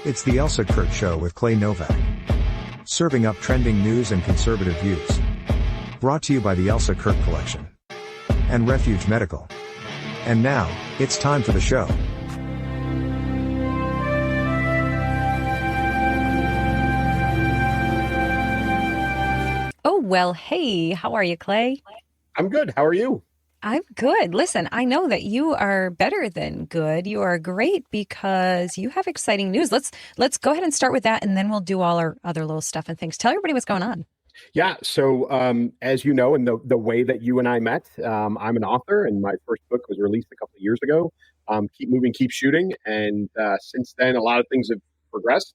It's the Elsa Kurt Show with Clay Novak. Serving up trending news and conservative views. Brought to you by the Elsa Kurt Collection. And Refuge Medical. And now, it's time for the show. Oh, well, hey, how are you, Clay? I'm good. How are you? I'm good. Listen, I know that you are better than good. You are great because you have exciting news. Let's go ahead and start with that, and then we'll do all our other little stuff and things. Tell everybody what's going on. Yeah. So as you know, in the way that you and I met, I'm an author, and my first book was released a couple of years ago. Keep Moving, Keep Shooting. And since then, a lot of things have progressed.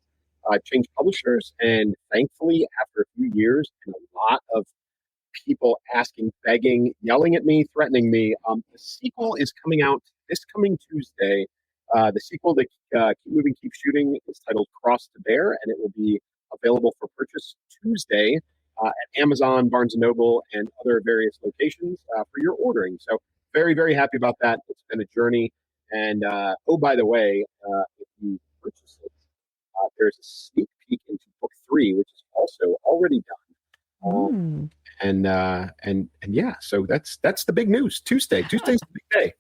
I've changed publishers, and thankfully, after a few years and a lot of people asking, begging, yelling at me, threatening me, the sequel is coming out this coming Tuesday. The sequel to Keep Moving, Keep Shooting is titled Cross to Bear, and it will be available for purchase Tuesday at Amazon, Barnes & Noble, and other various locations for your ordering. So very, very happy about that. It's been a journey. And oh, by the way, if you purchase it, there's a sneak peek into book 3, which is also already done. And yeah, so that's the big news. Today's the big day.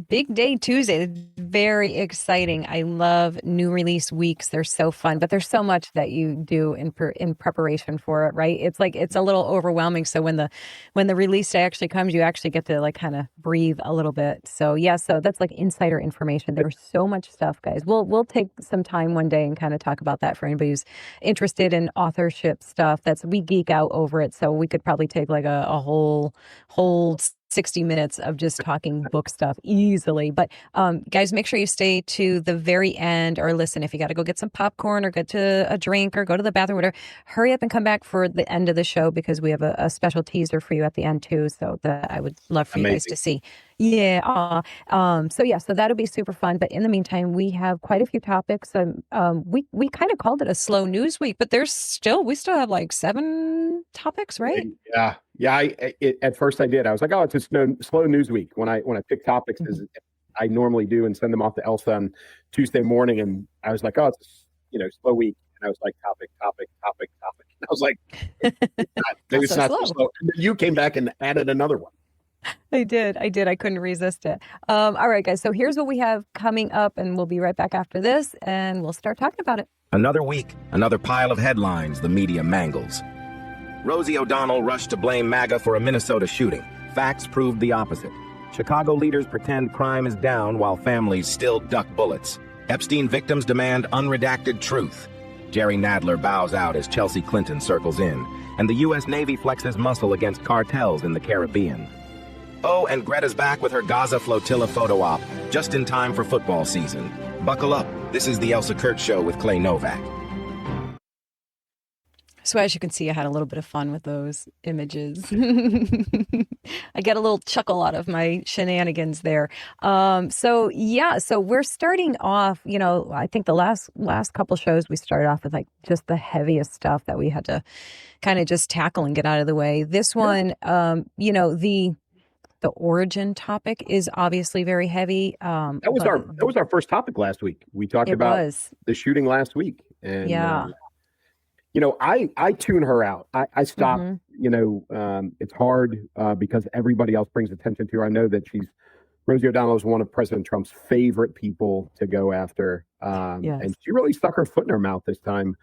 Big day Tuesday. Very exciting. I love new release weeks. They're so fun, but there's so much that you do in preparation for it, right? It's like it's a little overwhelming. So when the release day actually comes, you actually get to like kind of breathe a little bit. So yeah, so that's like insider information. There's so much stuff, guys. We'll take some time one day and kind of talk about that for anybody who's interested in authorship stuff. We geek out over it. So we could probably take like a whole 60 minutes of just talking book stuff easily. But guys, make sure you stay to the very end, or listen, if you got to go get some popcorn or get to a drink or go to the bathroom, whatever, hurry up and come back for the end of the show, because we have a special teaser for you at the end too. So that I would love for you guys to see. Yeah. So that'll be super fun. But in the meantime, we have quite a few topics. We kind of called it a slow news week, but we still have like 7 topics, right? Yeah. At first I did. I was like, oh, it's a slow news week. When I pick topics, as I normally do, and send them off to Elsa on Tuesday morning, and I was like, oh, it's a slow week. And I was like, topic. And I was like, maybe it's not so slow. And then you came back and added another one. I did. I couldn't resist it. All right, guys. So here's what we have coming up, and we'll be right back after this, and we'll start talking about it. Another week, another pile of headlines the media mangles. Rosie O'Donnell rushed to blame MAGA for a Minnesota shooting. Facts proved the opposite. Chicago leaders pretend crime is down while families still duck bullets. Epstein victims demand unredacted truth. Jerry Nadler bows out as Chelsea Clinton circles in. And the U.S. Navy flexes muscle against cartels in the Caribbean. Oh, and Greta's back with her Gaza flotilla photo op, just in time for football season. Buckle up. This is the Elsa Kurt Show with Clay Novak. So as you can see, I had a little bit of fun with those images. I get a little chuckle out of my shenanigans there. So we're starting off, I think the last couple shows, we started off with like just the heaviest stuff that we had to kind of just tackle and get out of the way. This one, the origin topic is obviously very heavy. That was our first topic last week. We talked about the shooting last week. And, yeah. I tune her out. I stop. It's hard because everybody else brings attention to her. I know that Rosie O'Donnell is one of President Trump's favorite people to go after. And she really stuck her foot in her mouth this time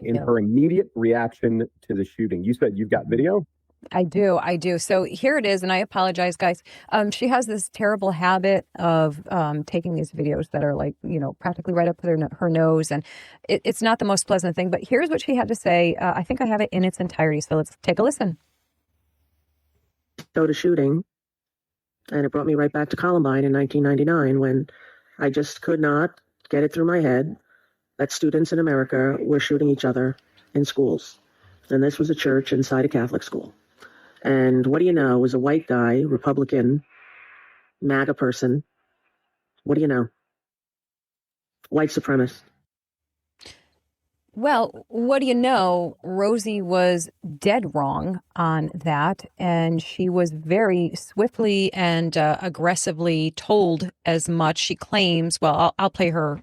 in her immediate reaction to the shooting. You said you've got video? I do. So here it is. And I apologize, guys. She has this terrible habit of taking these videos that are like, practically right up to her nose. And it's not the most pleasant thing. But here's what she had to say. I think I have it in its entirety. So let's take a listen. Showed a shooting. And it brought me right back to Columbine in 1999, when I just could not get it through my head that students in America were shooting each other in schools. And this was a church inside a Catholic school. And what do you know? It was a white guy, Republican, MAGA person. What do you know? White supremacist. Well, what do you know? Rosie was dead wrong on that, and she was very swiftly and aggressively told as much. She claims, well, I'll play her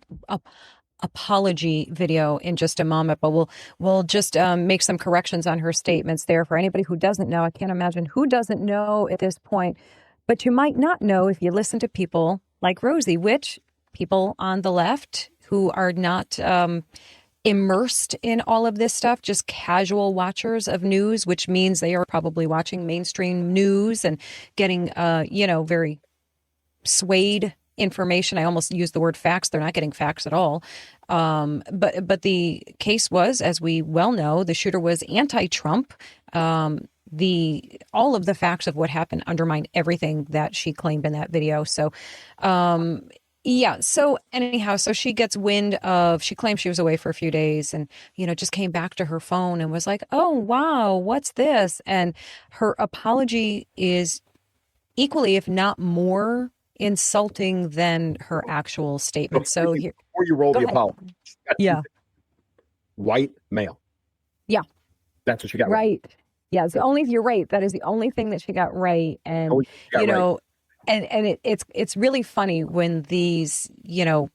apology video in just a moment, but we'll just make some corrections on her statements there for anybody who doesn't know. I can't imagine who doesn't know at this point, but you might not know if you listen to people like Rosie, which people on the left who are not immersed in all of this stuff, just casual watchers of news, which means they are probably watching mainstream news and getting, very swayed information. I almost used the word facts. They're not getting facts at all. But the case was, as we well know, the shooter was anti-Trump. All of the facts of what happened undermine everything that she claimed in that video. So, so anyhow, so she gets wind of, she claims she was away for a few days and, just came back to her phone and was like, oh, wow, what's this? And her apology is equally, if not more, insulting than her actual statement. So here, before you roll the apology, yeah, white male. Yeah, that's what she got right. Yeah, you're right. That is the only thing that she got right. And it's really funny when these,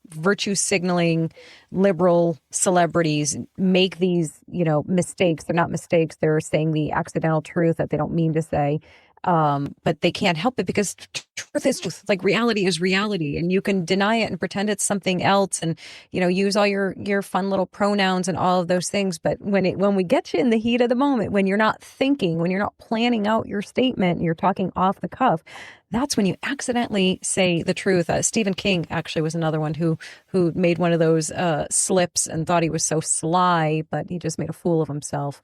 virtue signaling liberal celebrities make these, mistakes. They're not mistakes. They're saying the accidental truth that they don't mean to say. But they can't help it because truth is just like reality is reality, and you can deny it and pretend it's something else, and use all your fun little pronouns and all of those things. But when we get you in the heat of the moment, when you're not thinking, when you're not planning out your statement, you're talking off the cuff, that's when you accidentally say the truth. Stephen King actually was another one who made one of those slips and thought he was so sly, but he just made a fool of himself.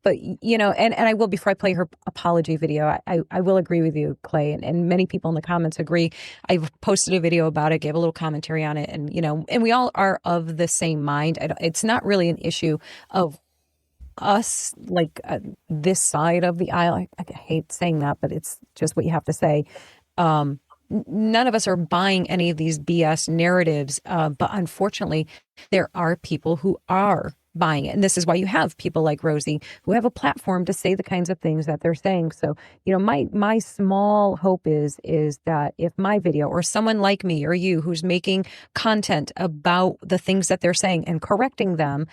But, and I will, before I play her apology video, I will agree with you, Clay, and many people in the comments agree. I've posted a video about it, gave a little commentary on it, and, and we all are of the same mind. It's not really an issue of us, like this side of the aisle. I hate saying that, but it's just what you have to say. None of us are buying any of these BS narratives, but unfortunately, there are people who are buying it. And this is why you have people like Rosie who have a platform to say the kinds of things that they're saying. So, my small hope is that if my video or someone like me or you who's making content about the things that they're saying and correcting them,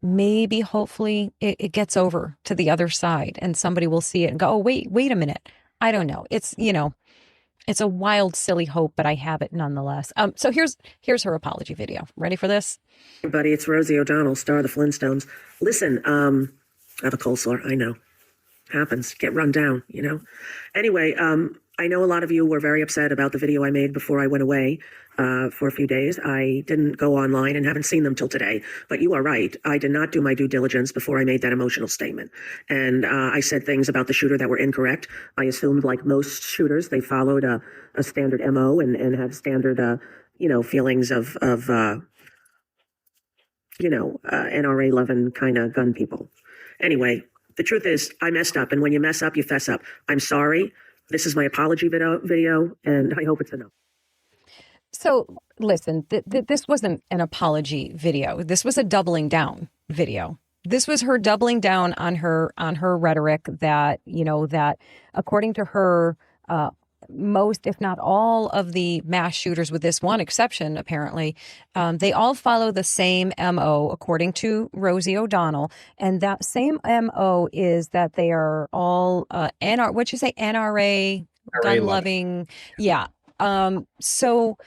maybe hopefully it gets over to the other side and somebody will see it and go, oh, wait a minute. I don't know. It's a wild, silly hope, but I have it nonetheless. So here's her apology video. Ready for this? Everybody, it's Rosie O'Donnell, star of the Flintstones. Listen, I have a cold sore. I know. Happens. Get run down, Anyway, I know a lot of you were very upset about the video I made before I went away for a few days. I didn't go online and haven't seen them till today. But you are right. I did not do my due diligence before I made that emotional statement. And I said things about the shooter that were incorrect. I assumed, like most shooters, they followed a standard MO and had standard, feelings of NRA-loving kind of gun people. Anyway, the truth is I messed up. And when you mess up, you fess up. I'm sorry. This is my apology video, and I hope it's enough. So listen, this wasn't an apology video. This was a doubling down video. This was her doubling down on her rhetoric that, that according to her, most, if not all, of the mass shooters, with this one exception, apparently, they all follow the same MO, according to Rosie O'Donnell. And that same MO is that they are all NRA, gun-loving. Yeah. So,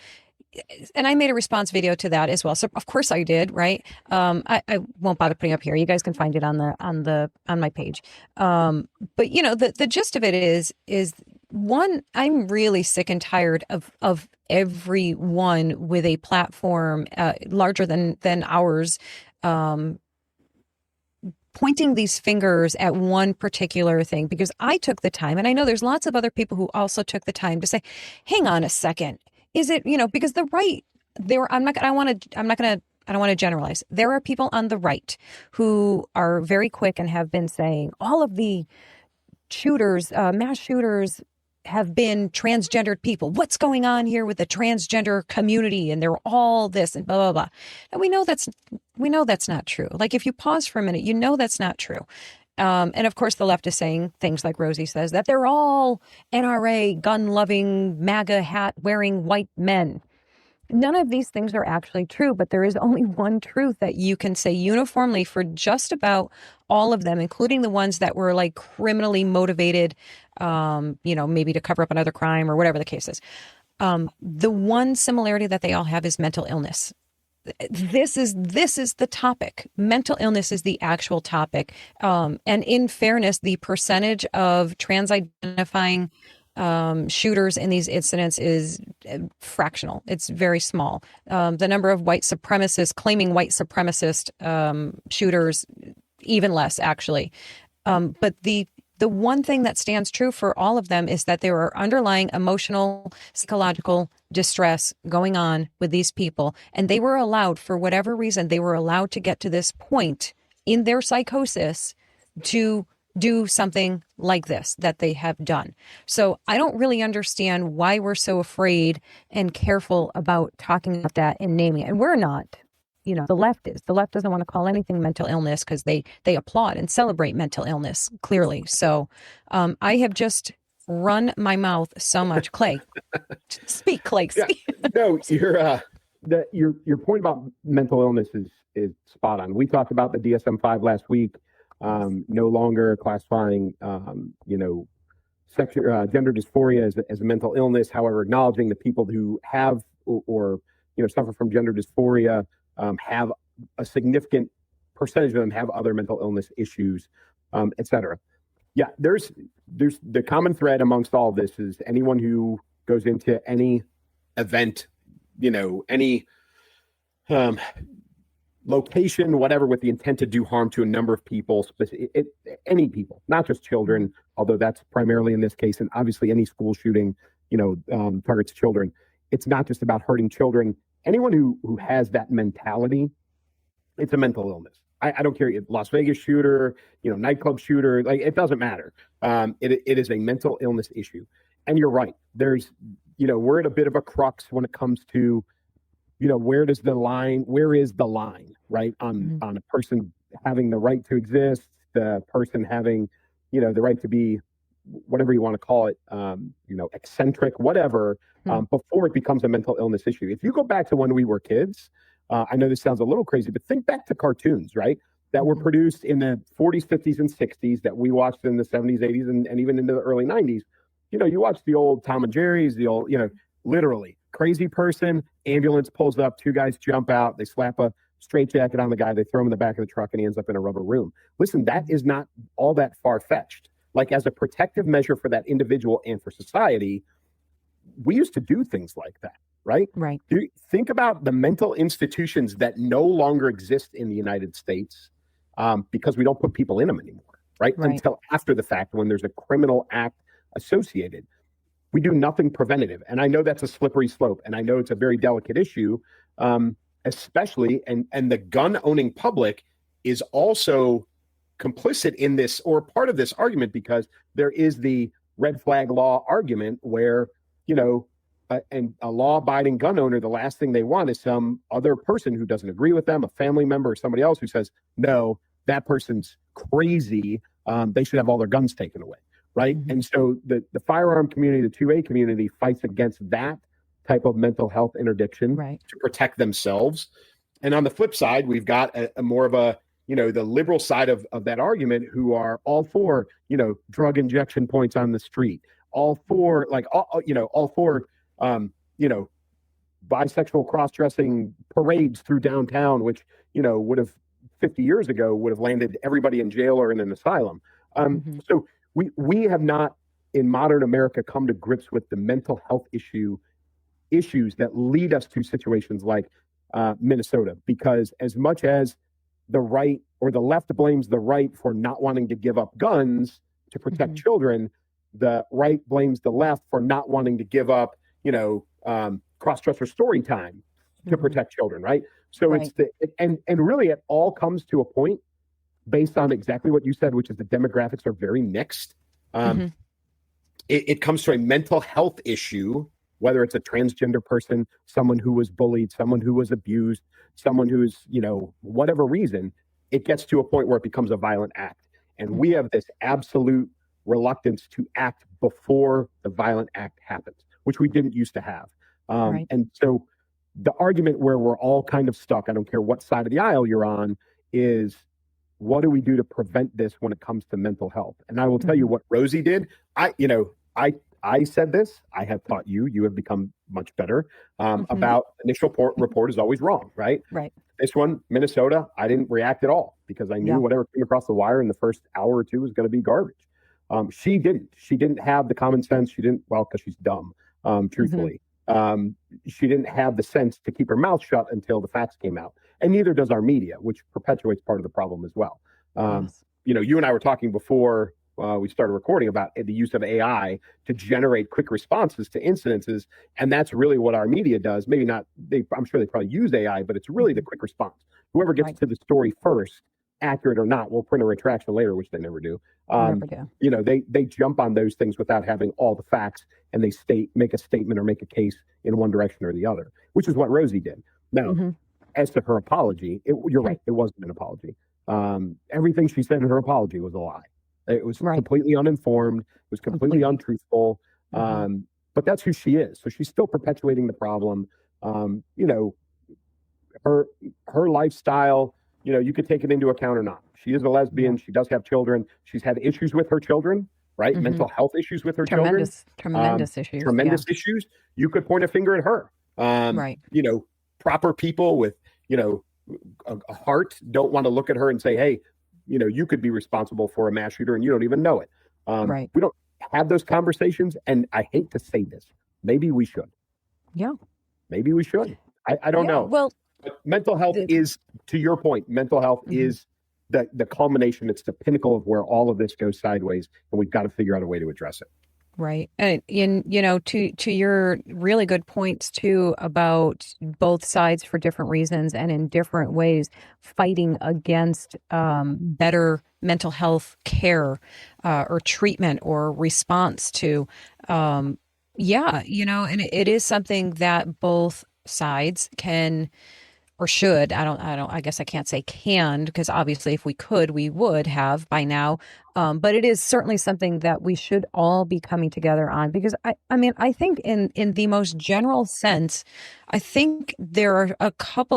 and I made a response video to that as well. So of course I did, right? I won't bother putting it up here. You guys can find it on my page. But the gist of it is one, I'm really sick and tired of everyone with a platform larger than ours, pointing these fingers at one particular thing, because I took the time, and I know there's lots of other people who also took the time to say, hang on a second. Is it, because the right there, I don't want to generalize. There are people on the right who are very quick and have been saying all of the shooters, mass shooters, have been transgendered people. What's going on here with the transgender community? And they're all this and blah, blah, blah. And we know that's not true. Like, if you pause for a minute, that's not true. And of course, the left is saying things like Rosie says, that they're all NRA, gun-loving, MAGA hat-wearing white men. None of these things are actually true, but there is only one truth that you can say uniformly for just about all of them, including the ones that were like criminally motivated, maybe to cover up another crime or whatever the case is. The one similarity that they all have is mental illness. This is the topic. Mental illness is the actual topic. And in fairness, the percentage of trans-identifying shooters in these incidents is fractional. It's very small. The number of white supremacists claiming white supremacist shooters, even less, actually. But the one thing that stands true for all of them is that there are underlying emotional, psychological distress going on with these people. And they were allowed, for whatever reason, they were allowed to get to this point in their psychosis to do something like this that they have done. So I don't really understand why we're so afraid and careful about talking about that and naming it. And we're not. The left is. The left doesn't want to call anything mental illness because they applaud and celebrate mental illness, clearly. So I have just run my mouth so much. Clay, speak, Clay. Speak. Yeah, no, your point about mental illness is spot on. We talked about the DSM-5 last week, no longer classifying, gender dysphoria as a mental illness. However, acknowledging the people who have or suffer from gender dysphoria have a significant percentage of them have other mental illness issues, et cetera. Yeah, there's the common thread amongst all of this is anyone who goes into any event, any location, whatever, with the intent to do harm to a number of people, any people, not just children, although that's primarily in this case, and obviously any school shooting, targets children. It's not just about hurting children. Anyone who has that mentality, it's a mental illness. I don't care, Las Vegas shooter, nightclub shooter, like it doesn't matter. It is a mental illness issue. And you're right. There's, we're at a bit of a crux when it comes to, where is the line, right? On a person having the right to exist, the person having, the right to be whatever you want to call it, eccentric, whatever, before it becomes a mental illness issue. If you go back to when we were kids, I know this sounds a little crazy, but think back to cartoons, right? That were produced in the 40s, 50s, and 60s that we watched in the 70s, 80s, and even into the early 90s. You watch the old Tom and Jerry's, the old, literally crazy person, ambulance pulls up, two guys jump out, they slap a straitjacket on the guy, they throw him in the back of the truck, and he ends up in a rubber room. Listen, that is not all that far-fetched. Like, as a protective measure for that individual and for society, we used to do things like that, right? Right. Think about the mental institutions that no longer exist in the United States because we don't put people in them anymore, right? Until after the fact, when there's a criminal act associated. We do nothing preventative. And I know that's a slippery slope, and I know it's a very delicate issue, especially, and the gun-owning public is also complicit in this, or part of this argument, because there is the red flag law argument where, and a law-abiding gun owner, the last thing they want is some other person who doesn't agree with them, a family member or somebody else who says, no, that person's crazy. They should have all their guns taken away, right? And so the firearm community, the 2A community, fights against that type of mental health interdiction to protect themselves. And on the flip side, we've got a more of a, the liberal side of that argument, who are all for, drug injection points on the street, all for bisexual cross-dressing parades through downtown, which, would have 50 years ago would have landed everybody in jail or in an asylum. So we have not in modern America come to grips with the mental health issues that lead us to situations like Minnesota, because as much as the right or the left blames the right for not wanting to give up guns to protect children, the right blames the left for not wanting to give up, cross-dresser story time to protect children, right? So it's and really it all comes to a point based on exactly what you said, which is the demographics are very mixed. It comes to a mental health issue, whether it's a transgender person, someone who was bullied, someone who was abused, someone who's, whatever reason, it gets to a point where it becomes a violent act. And we have this absolute reluctance to act before the violent act happens, which we didn't used to have. And so the argument where we're all kind of stuck, I don't care what side of the aisle you're on, is what do we do to prevent this when it comes to mental health? And I will tell you what Rosie did. I said this, I have taught you, you have become much better about initial report is always wrong, right? Right. This one, Minnesota, I didn't react at all because I knew whatever came across the wire in the first hour or two was going to be garbage. She didn't have the common sense. She didn't, well, because she's dumb, truthfully. She didn't have the sense to keep her mouth shut until the facts came out. And neither does our media, which perpetuates part of the problem as well. You and I were talking before we started recording about the use of AI to generate quick responses to incidences. And that's really what our media does. Maybe not, I'm sure they probably use AI, but it's really the quick response. Whoever gets to the story first, accurate or not, will print a retraction later, which they never do. They jump on those things without having all the facts, and they make a statement or make a case in one direction or the other, which is what Rosie did. Now, as to her apology, you're right, it wasn't an apology. Everything she said in her apology was a lie. It was completely uninformed. It was completely untruthful. But that's who she is. So she's still perpetuating the problem. Her lifestyle, you could take it into account or not. She is a lesbian. She does have children. She's had issues with her children, right? Mental health issues with her children. Tremendous issues. Tremendous issues. You could point a finger at her. Proper people with, a heart don't want to look at her and say, hey, you could be responsible for a mass shooter and you don't even know it. We don't have those conversations. And I hate to say this. Maybe we should. Yeah. Maybe we should. I don't know. Well, but mental health is, to your point, mental health is the culmination. It's the pinnacle of where all of this goes sideways. And we've got to figure out a way to address it. Right. And to your really good points too about both sides for different reasons and in different ways fighting against better mental health care or treatment or response to, and it is something that both sides can or should. I guess I can't say can, because obviously if we could, we would have by now. But it is certainly something that we should all be coming together on, because I think in the most general sense, I think there are a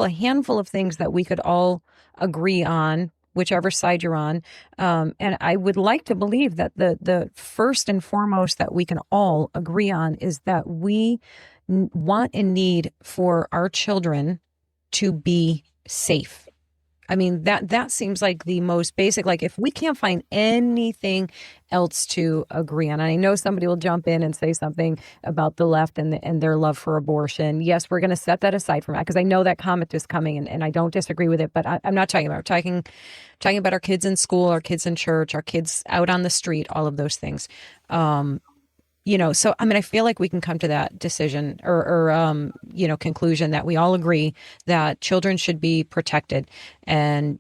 handful of things that we could all agree on, whichever side you're on. And I would like to believe that the first and foremost that we can all agree on is that we want and need for our children to be safe. I mean, that seems like the most basic. Like, if we can't find anything else to agree on, and I know somebody will jump in and say something about the left and their love for abortion. Yes, we're going to set that aside from that, because I know that comment is coming, and I don't disagree with it. But I'm not talking about talking about our kids in school, our kids in church, our kids out on the street, all of those things. So, I feel like we can come to that decision or conclusion that we all agree that children should be protected. And,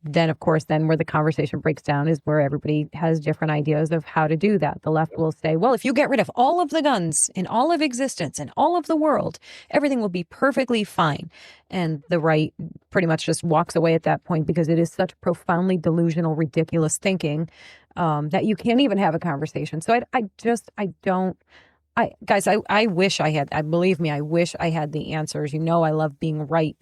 then of course, then where the conversation breaks down is where everybody has different ideas of how to do that. The left will say, well, if you get rid of all of the guns in all of existence and all of the world, everything will be perfectly fine. And the right pretty much just walks away at that point, because it is such profoundly delusional, ridiculous thinking that you can't even have a conversation. So I wish I had, believe me, I wish I had the answers. I love being right.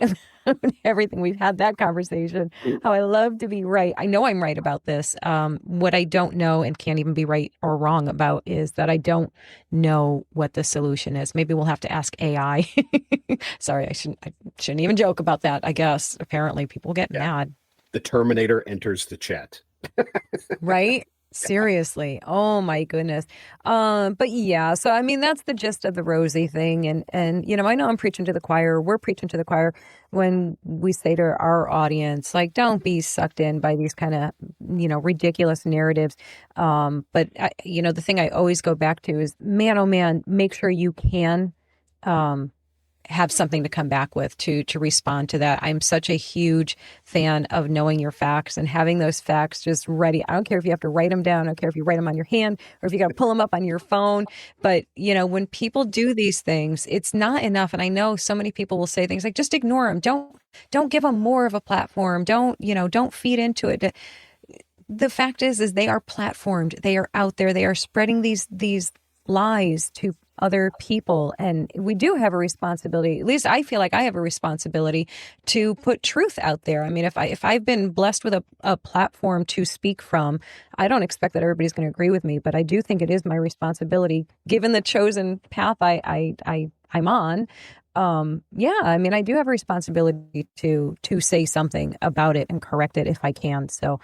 Everything. We've had that conversation, how I love to be right. I know I'm right about this. What I don't know and can't even be right or wrong about is that I don't know what the solution is. Maybe we'll have to ask AI. Sorry, I shouldn't even joke about that. I guess apparently people get mad. The Terminator enters the chat. Right? Seriously. Oh my goodness. But yeah, so that's the gist of the Rosie thing. And I know I'm preaching to the choir. We're preaching to the choir when we say to our audience, like, don't be sucked in by these kind of, ridiculous narratives. But the thing I always go back to is, man, oh man, make sure you can, have something to come back with to respond to that. I'm such a huge fan of knowing your facts and having those facts just ready. I don't care if you have to write them down. I don't care if you write them on your hand or if you got to pull them up on your phone. But, when people do these things, it's not enough. And I know so many people will say things like, just ignore them. Don't give them more of a platform. Don't feed into it. The fact is they are platformed. They are out there. They are spreading these lies to other people. And we do have a responsibility, at least I feel like I have a responsibility to put truth out there. I mean, if I've been blessed with a platform to speak from, I don't expect that everybody's going to agree with me, but I do think it is my responsibility, given the chosen path I'm on. Yeah, I mean, I do have a responsibility to say something about it and correct it if I can. So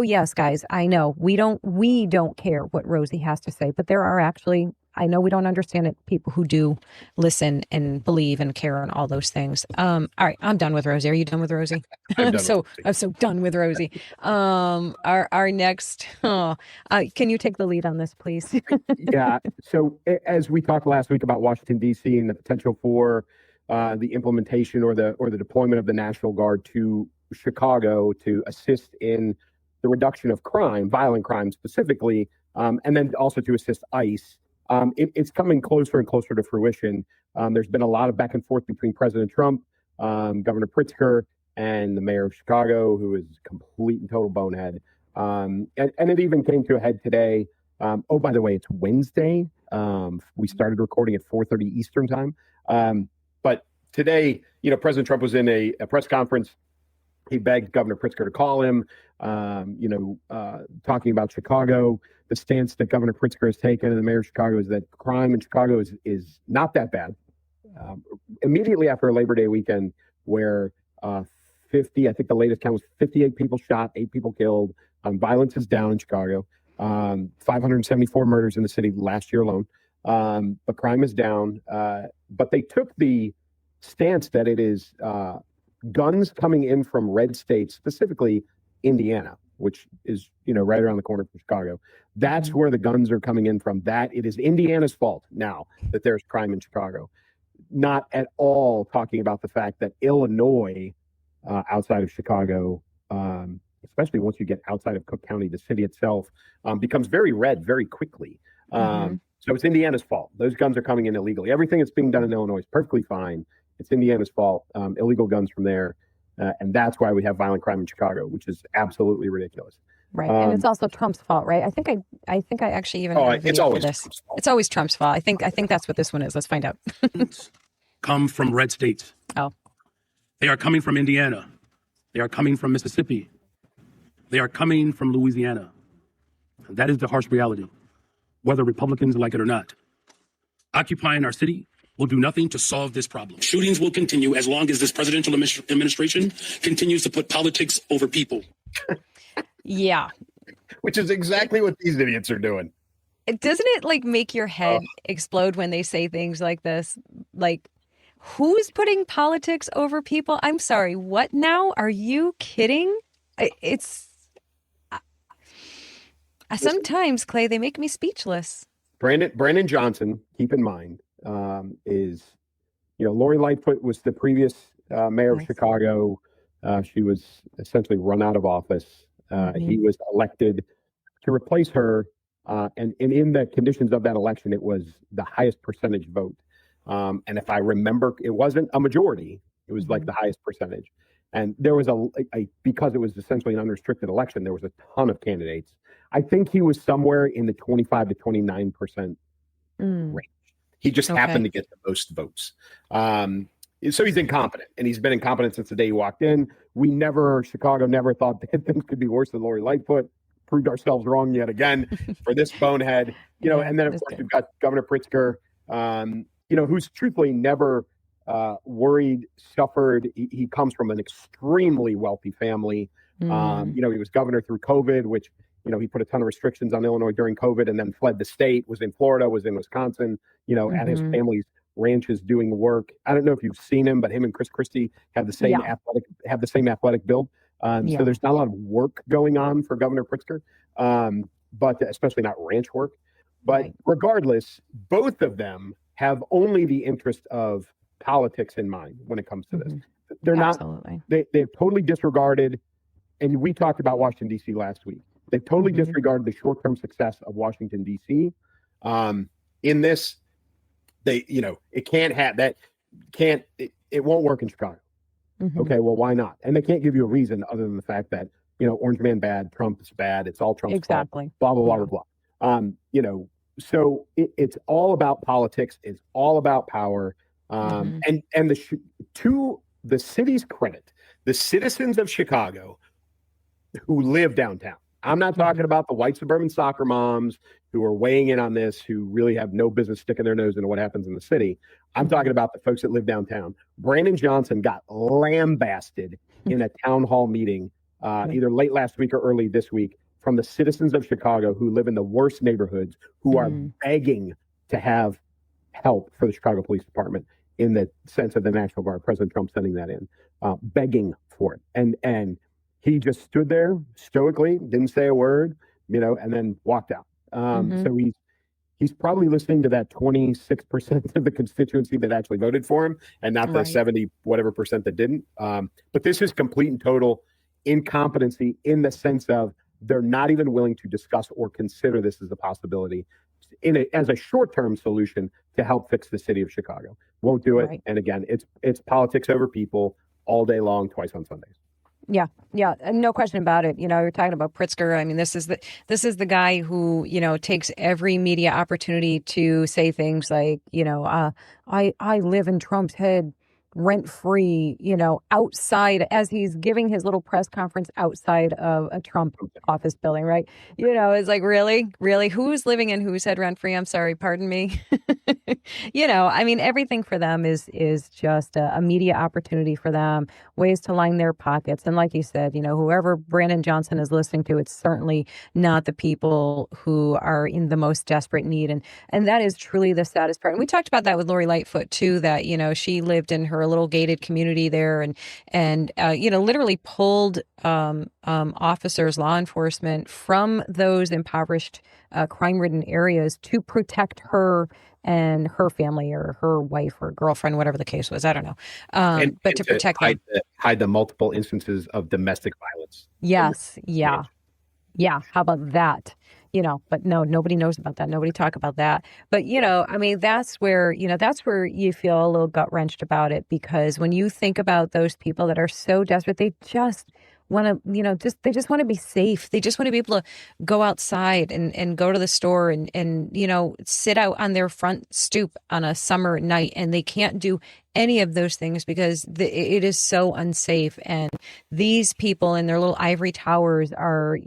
yes, guys, I know we don't care what Rosie has to say, but there are actually, I know we don't understand it, people who do listen and believe and care and all those things. All right, I'm done with Rosie. Are you done with Rosie? I'm so done with Rosie. Our next, can you take the lead on this, please? Yeah. So as we talked last week about Washington, D.C. and the potential for the implementation or the deployment of the National Guard to Chicago to assist in the reduction of crime, violent crime specifically, and then also to assist ICE, it's coming closer and closer to fruition. There's been a lot of back and forth between President Trump, Governor Pritzker, and the mayor of Chicago, who is a complete and total bonehead. And it even came to a head today. Oh, by the way, it's Wednesday. We started recording at 4:30 Eastern time. But today, President Trump was in a press conference. He begged Governor Pritzker to call him, talking about Chicago. The stance that Governor Pritzker has taken and the mayor of Chicago is that crime in Chicago is not that bad. Immediately after a Labor Day weekend where 50, I think the latest count was 58 people shot, 8 people killed. Violence is down in Chicago. 574 murders in the city last year alone. But crime is down. But they took the stance that it is guns coming in from red states, specifically Indiana, which is right around the corner from Chicago. That's where the guns are coming in from. That it is Indiana's fault now that there's crime in Chicago. Not at all talking about the fact that Illinois, outside of Chicago, especially once you get outside of Cook County, the city itself becomes very red very quickly. So it's Indiana's fault. Those guns are coming in illegally. Everything that's being done in Illinois is perfectly fine. It's Indiana's fault. Illegal guns from there. And that's why we have violent crime in Chicago, which is absolutely ridiculous. Right. And it's also Trump's fault, right? I think I actually even have a video it's always for this. Trump's fault. It's always Trump's fault. I think that's what this one is. Let's find out. Come from red states. Oh. They are coming from Indiana. They are coming from Mississippi. They are coming from Louisiana. That is the harsh reality, whether Republicans like it or not. Occupying our city will do nothing to solve this problem. Shootings will continue as long as this presidential administration continues to put politics over people. Yeah. Which is exactly what these idiots are doing. Doesn't it make your head explode when they say things like this? Like, who's putting politics over people? I'm sorry. What now? Are you kidding? Sometimes, Clay, they make me speechless. Brandon Johnson, keep in mind, is, Lori Lightfoot was the previous mayor of Chicago. She was essentially run out of office. He was elected to replace her. And in the conditions of that election, it was the highest percentage vote. And if I remember, it wasn't a majority. It was like the highest percentage. And there was because it was essentially an unrestricted election, there was a ton of candidates. I think he was somewhere in the 25 to 29% range. He just happened to get the most votes. So he's incompetent, and he's been incompetent since the day he walked in. Chicago never thought that things could be worse than Lori Lightfoot. Proved ourselves wrong yet again for this bonehead. And then of course we've got Governor Pritzker, who's truthfully never worried, suffered. He comes from an extremely wealthy family. He was governor through COVID, which, he put a ton of restrictions on Illinois during COVID and then fled the state, was in Florida, was in Wisconsin, at his family's ranches doing work. I don't know if you've seen him, but him and Chris Christie have the same athletic build. So there's not a lot of work going on for Governor Pritzker, but especially not ranch work. But regardless, both of them have only the interest of politics in mind when it comes to this. They're Absolutely. not, they've totally disregarded, and we talked about Washington, D.C. last week. They've totally disregarded the short-term success of Washington, D.C. In this, it can't have that, it won't work in Chicago. Okay, well, why not? And they can't give you a reason other than the fact that, Orange Man bad, Trump is bad, it's all Trump's fault, blah, blah, blah, blah, blah. it's all about politics. It's all about power. And to the city's credit, the citizens of Chicago who live downtown. I'm not talking about the white suburban soccer moms who are weighing in on this, who really have no business sticking their nose into what happens in the city. I'm talking about the folks that live downtown. Brandon Johnson got lambasted in a town hall meeting, either late last week or early this week, from the citizens of Chicago who live in the worst neighborhoods, who are begging to have help for the Chicago Police Department in the sense of the National Guard, President Trump sending that in, begging for it. And he just stood there stoically, didn't say a word, and then walked out. So he's probably listening to that 26% of the constituency that actually voted for him, and not the 70 whatever percent that didn't. But this is complete and total incompetency in the sense of they're not even willing to discuss or consider this as a possibility as a short-term solution to help fix the city of Chicago. Won't do it. And again, it's politics over people all day long, twice on Sundays. Yeah, no question about it. You're talking about Pritzker. I mean, this is the guy who takes every media opportunity to say things like, I live in Trump's head rent free, outside, as he's giving his little press conference outside of a Trump office building, right? It's like, really, who's living in whose head rent free? I'm sorry, pardon me. I mean, everything for them is just a media opportunity for them, ways to line their pockets. And like you said, whoever Brandon Johnson is listening to, it's certainly not the people who are in the most desperate need. And that is truly the saddest part. And we talked about that with Lori Lightfoot too, that, she lived in her little gated community there and literally pulled officers, law enforcement from those impoverished, crime-ridden areas to protect her and her family or her wife or girlfriend, whatever the case was. I don't know. But to protect them. Hide the multiple instances of domestic violence. Yes. Yeah. How about that? But no, nobody knows about that. Nobody talk about that. But, I mean, that's where you feel a little gut wrenched about it, because when you think about those people that are so desperate, they just want to, they just want to be safe. They just want to be able to go outside and go to the store and sit out on their front stoop on a summer night. And they can't do any of those things because it is so unsafe. And these people in their little ivory towers are,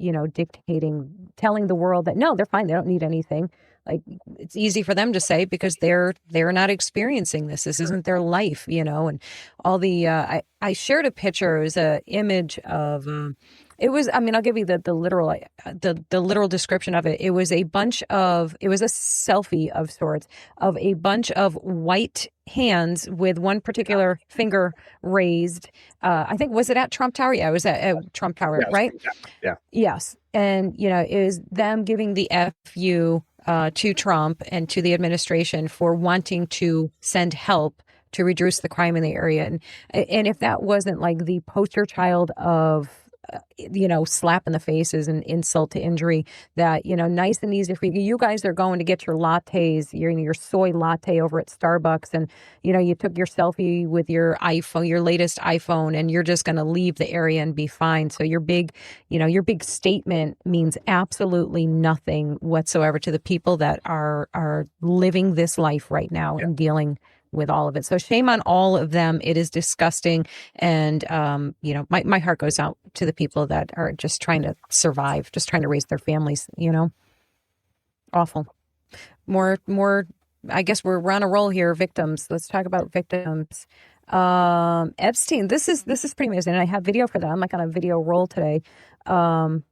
telling the world that, no, they're fine. They don't need anything. Like, it's easy for them to say because they're not experiencing this. This isn't their life, and all the, I shared a picture. It was an image of, I'll give you the literal description of it. It was a selfie of sorts of a bunch of white hands with one particular finger raised. I think, was it at Trump Tower? Yeah, it was at Trump Tower, yes, right? Yeah. Yes. And, it was them giving the FU to Trump and to the administration for wanting to send help to reduce the crime in the area. And if that wasn't like the poster child of, slap in the faces and insult to injury, that, nice and easy for you. You guys are going to get your lattes, your soy latte over at Starbucks. And, you took your selfie with your iPhone, your latest iPhone, and you're just going to leave the area and be fine. So your big statement means absolutely nothing whatsoever to the people that are living this life right now and dealing with all of it. So shame on all of them. It is disgusting. And, my heart goes out to the people that are just trying to survive, just trying to raise their families, Awful. More, I guess we're on a roll here. Victims. Let's talk about victims. Epstein. This is pretty amazing. And I have video for that. I'm like on a video roll today.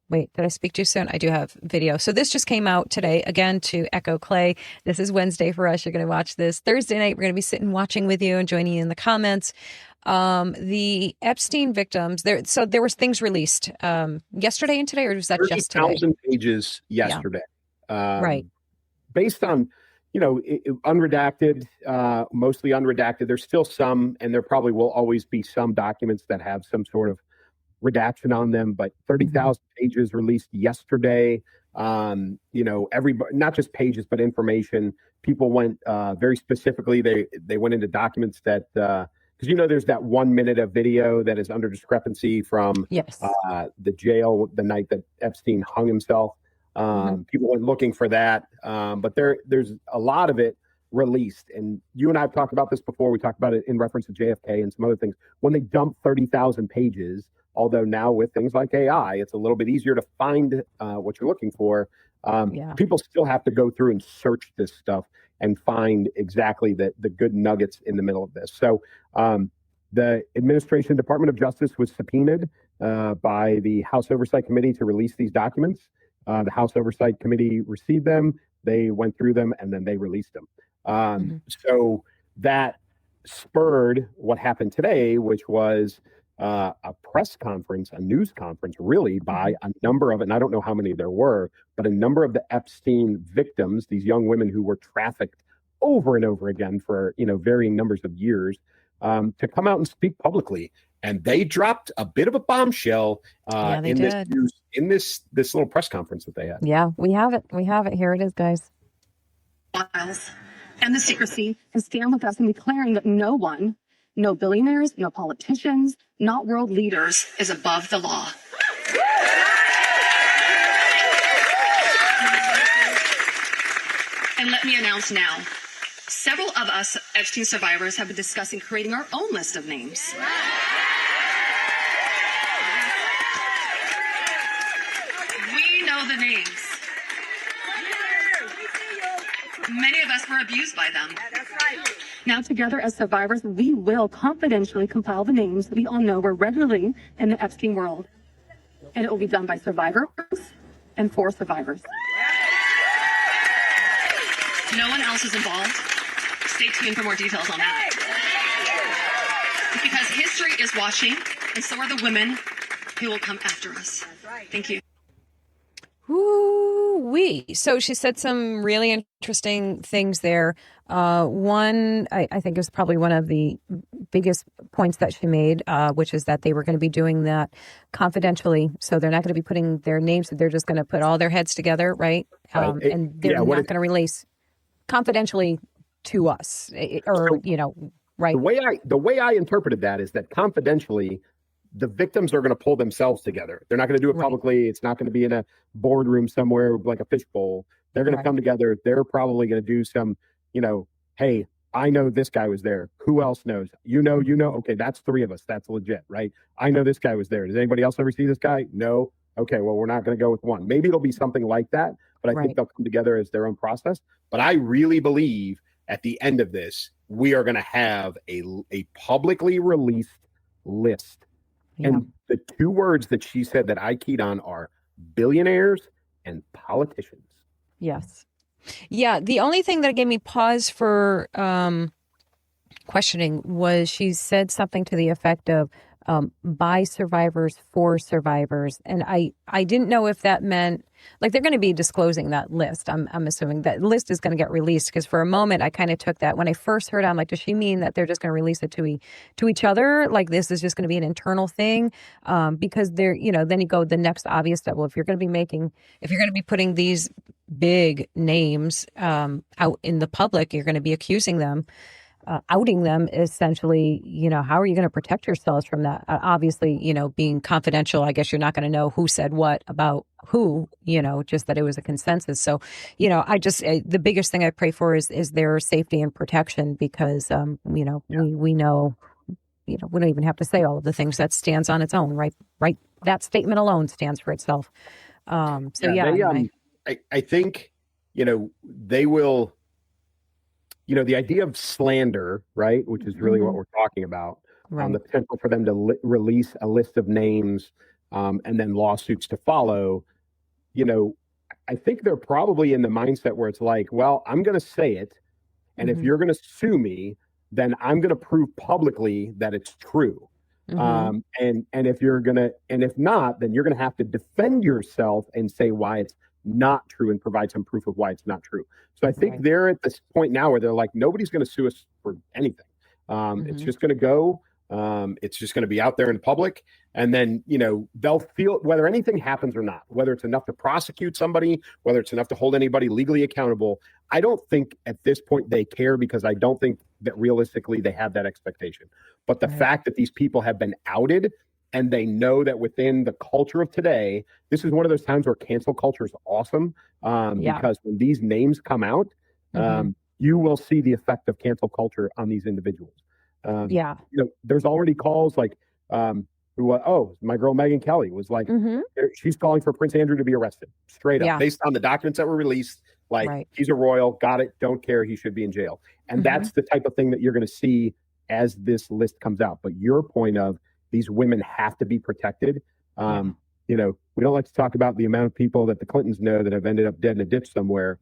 Wait, did I speak too soon? I do have video. So this just came out today, again, to echo Clay. This is Wednesday for us. You're going to watch this Thursday night. We're going to be sitting watching with you and joining you in the comments. The Epstein victims, there was things released yesterday and today, or was that just today? 30,000 pages yesterday. Yeah. Right. Based on, unredacted, mostly unredacted. There's still some, and there probably will always be some documents that have some sort of redaction on them, but 30,000 pages released yesterday. Everybody, not just pages, but information. People went very specifically. They went into documents that, because there's that 1 minute of video that is under discrepancy from the jail the night that Epstein hung himself. People went looking for that, but there's a lot of it released. And you and I have talked about this before. We talked about it in reference to JFK and some other things. When they dump 30,000 pages, although now with things like AI, it's a little bit easier to find what you're looking for. People still have to go through and search this stuff and find exactly the good nuggets in the middle of this. So the Administration Department of Justice was subpoenaed by the House Oversight Committee to release these documents. The House Oversight Committee received them, they went through them, and then they released them. So that spurred what happened today, which was a press conference, a news conference, really, by a number of, and I don't know how many there were, but a number of the Epstein victims, these young women who were trafficked over and over again for, varying numbers of years, to come out and speak publicly. And they dropped a bit of a bombshell in this little press conference that they had. Yeah, we have it. We have it. Here it is, guys. And the secrecy, and stand with us in declaring that no one, no billionaires, no politicians, not world leaders, is above the law. And let me announce now, several of us Epstein survivors have been discussing creating our own list of names. We know the names. Many of us were abused by them. Now, together as survivors, we will confidentially compile the names that we all know were regularly in the Epstein world. And it will be done by survivors and for survivors. No one else is involved. Stay tuned for more details on that. Because history is watching, and so are the women who will come after us. Thank you. Woo-wee. So she said some really interesting things there. One, I think, is probably one of the biggest points that she made, which is that they were going to be doing that confidentially. So they're not going to be putting their names. They're just going to put all their heads together, right? And they're not going to release confidentially to us, right? The way I interpreted that is that confidentially, the victims are going to pull themselves together. They're not going to do it publicly. It's not going to be in a boardroom somewhere like a fishbowl. They're going to come together. They're probably going to do some, hey, I know this guy was there. Who else knows? You know. Okay, that's three of us. That's legit, right? I know this guy was there. Does anybody else ever see this guy? No. Okay, well, we're not going to go with one. Maybe it'll be something like that, but I think they'll come together as their own process. But I really believe at the end of this, we are going to have a publicly released list. Yeah. And the two words that she said that I keyed on are billionaires and politicians. Yes. Yeah. The only thing that gave me pause for questioning was she said something to the effect of by survivors for survivors. And I didn't know if that meant, like, they're going to be disclosing that list. I'm assuming that list is going to get released, because for a moment I kind of took that when I first heard it, I'm like, does she mean that they're just going to release it to each other? Like, this is just going to be an internal thing? Because they're, then you go the next obvious step. Well, if you're going to be putting these big names out in the public, you're going to be accusing them, outing them, essentially. How are you going to protect yourselves from that? Obviously, being confidential, I guess you're not going to know who said what about who, just that it was a consensus. So, the biggest thing I pray for is their safety and protection, because, we know, we don't even have to say all of the things. That stands on its own, right? That statement alone stands for itself. I think, they will, the idea of slander, right, which is really what we're talking about, the potential for them to release a list of names and then lawsuits to follow, I think they're probably in the mindset where it's like, well, I'm going to say it, and if you're going to sue me, then I'm going to prove publicly that it's true. And if you're going to, and if not, then you're going to have to defend yourself and say why it's not true and provide some proof of why it's not true. So I think they're at this point now where they're like, nobody's going to sue us for anything. It's just going to go. It's just going to be out there in public. And then, they'll feel whether anything happens or not, whether it's enough to prosecute somebody, whether it's enough to hold anybody legally accountable. I don't think at this point they care, because I don't think that realistically they have that expectation. But the fact that these people have been outed and they know that within the culture of today, this is one of those times where cancel culture is awesome, because when these names come out, you will see the effect of cancel culture on these individuals. There's already calls like, my girl Megyn Kelly was like, she's calling for Prince Andrew to be arrested straight up based on the documents that were released. Like, he's a royal, got it, don't care, he should be in jail. And that's the type of thing that you're going to see as this list comes out. But your point of these women have to be protected. We don't like to talk about the amount of people that the Clintons know that have ended up dead in a ditch somewhere.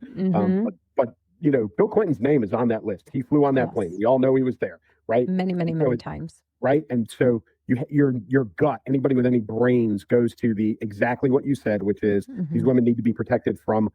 But Bill Clinton's name is on that list. He flew on that plane. We all know he was there, right? Many times. Right. And so your gut, anybody with any brains, goes to exactly what you said, which is these women need to be protected from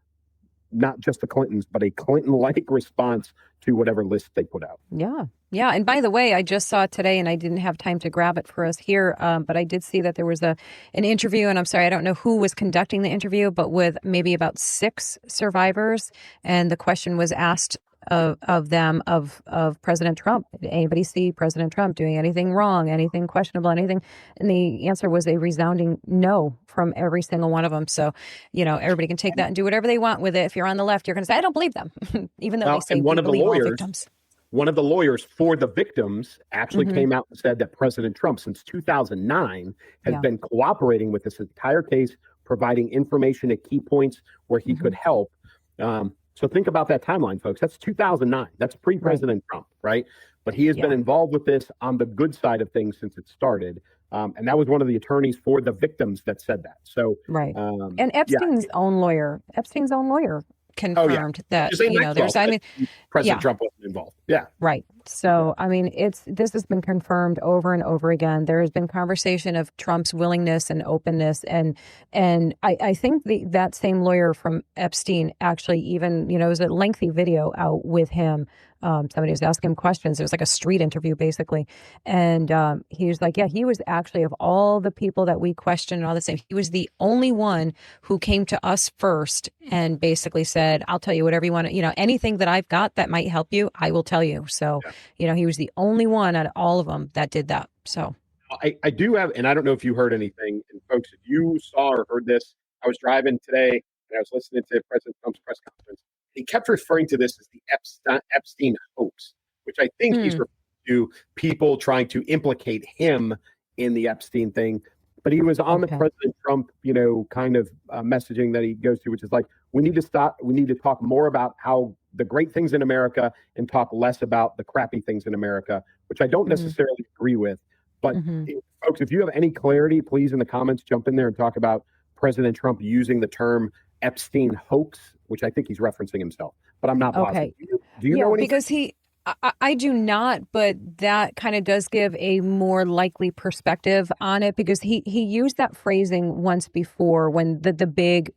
not just the Clintons, but a Clinton-like response to whatever list they put out. Yeah. And by the way, I just saw it today, and I didn't have time to grab it for us here, but I did see that there was an interview, and I'm sorry, I don't know who was conducting the interview, but with maybe about 6 survivors, and the question was asked of them of President Trump. Did anybody see President Trump doing anything wrong, anything questionable, anything? And the answer was a resounding no from every single one of them. So, everybody can take that and do whatever they want with it. If you're on the left, you're going to say, I don't believe them, even though they say one of the believe all lawyers, victims. One of the lawyers for the victims actually came out and said that President Trump, since 2009, has been cooperating with this entire case, providing information at key points where he could help. So think about that timeline, folks. That's 2009. That's pre-President Trump, right? But he has been involved with this on the good side of things since it started. And that was one of the attorneys for the victims that said that. So and Epstein's own lawyer confirmed that, President Trump wasn't involved. Right. So, this has been confirmed over and over again. There has been conversation of Trump's willingness and openness. And I think that same lawyer from Epstein actually even, it was a lengthy video out with him. Somebody was asking him questions. It was like a street interview, basically. And he was like, he was actually, of all the people that we questioned and all the same, he was the only one who came to us first and basically said, I'll tell you whatever you want to, anything that I've got that might help you, I will tell you. So, he was the only one out of all of them that did that. So I do have, and I don't know if you heard anything, and folks, if you saw or heard this, I was driving today and I was listening to President Trump's press conference. He kept referring to this as the Epstein hoax, which I think he's referring to people trying to implicate him in the Epstein thing. But he was on the President Trump, kind of messaging that he goes to, which is like, we need to stop. We need to talk more about how the great things in America and talk less about the crappy things in America, which I don't necessarily agree with. But folks, if you have any clarity, please in the comments, jump in there and talk about President Trump using the term Epstein hoax, which I think he's referencing himself, but I'm not positive. Do you know anything? Because I do not, but that kind of does give a more likely perspective on it, because he used that phrasing once before when the big,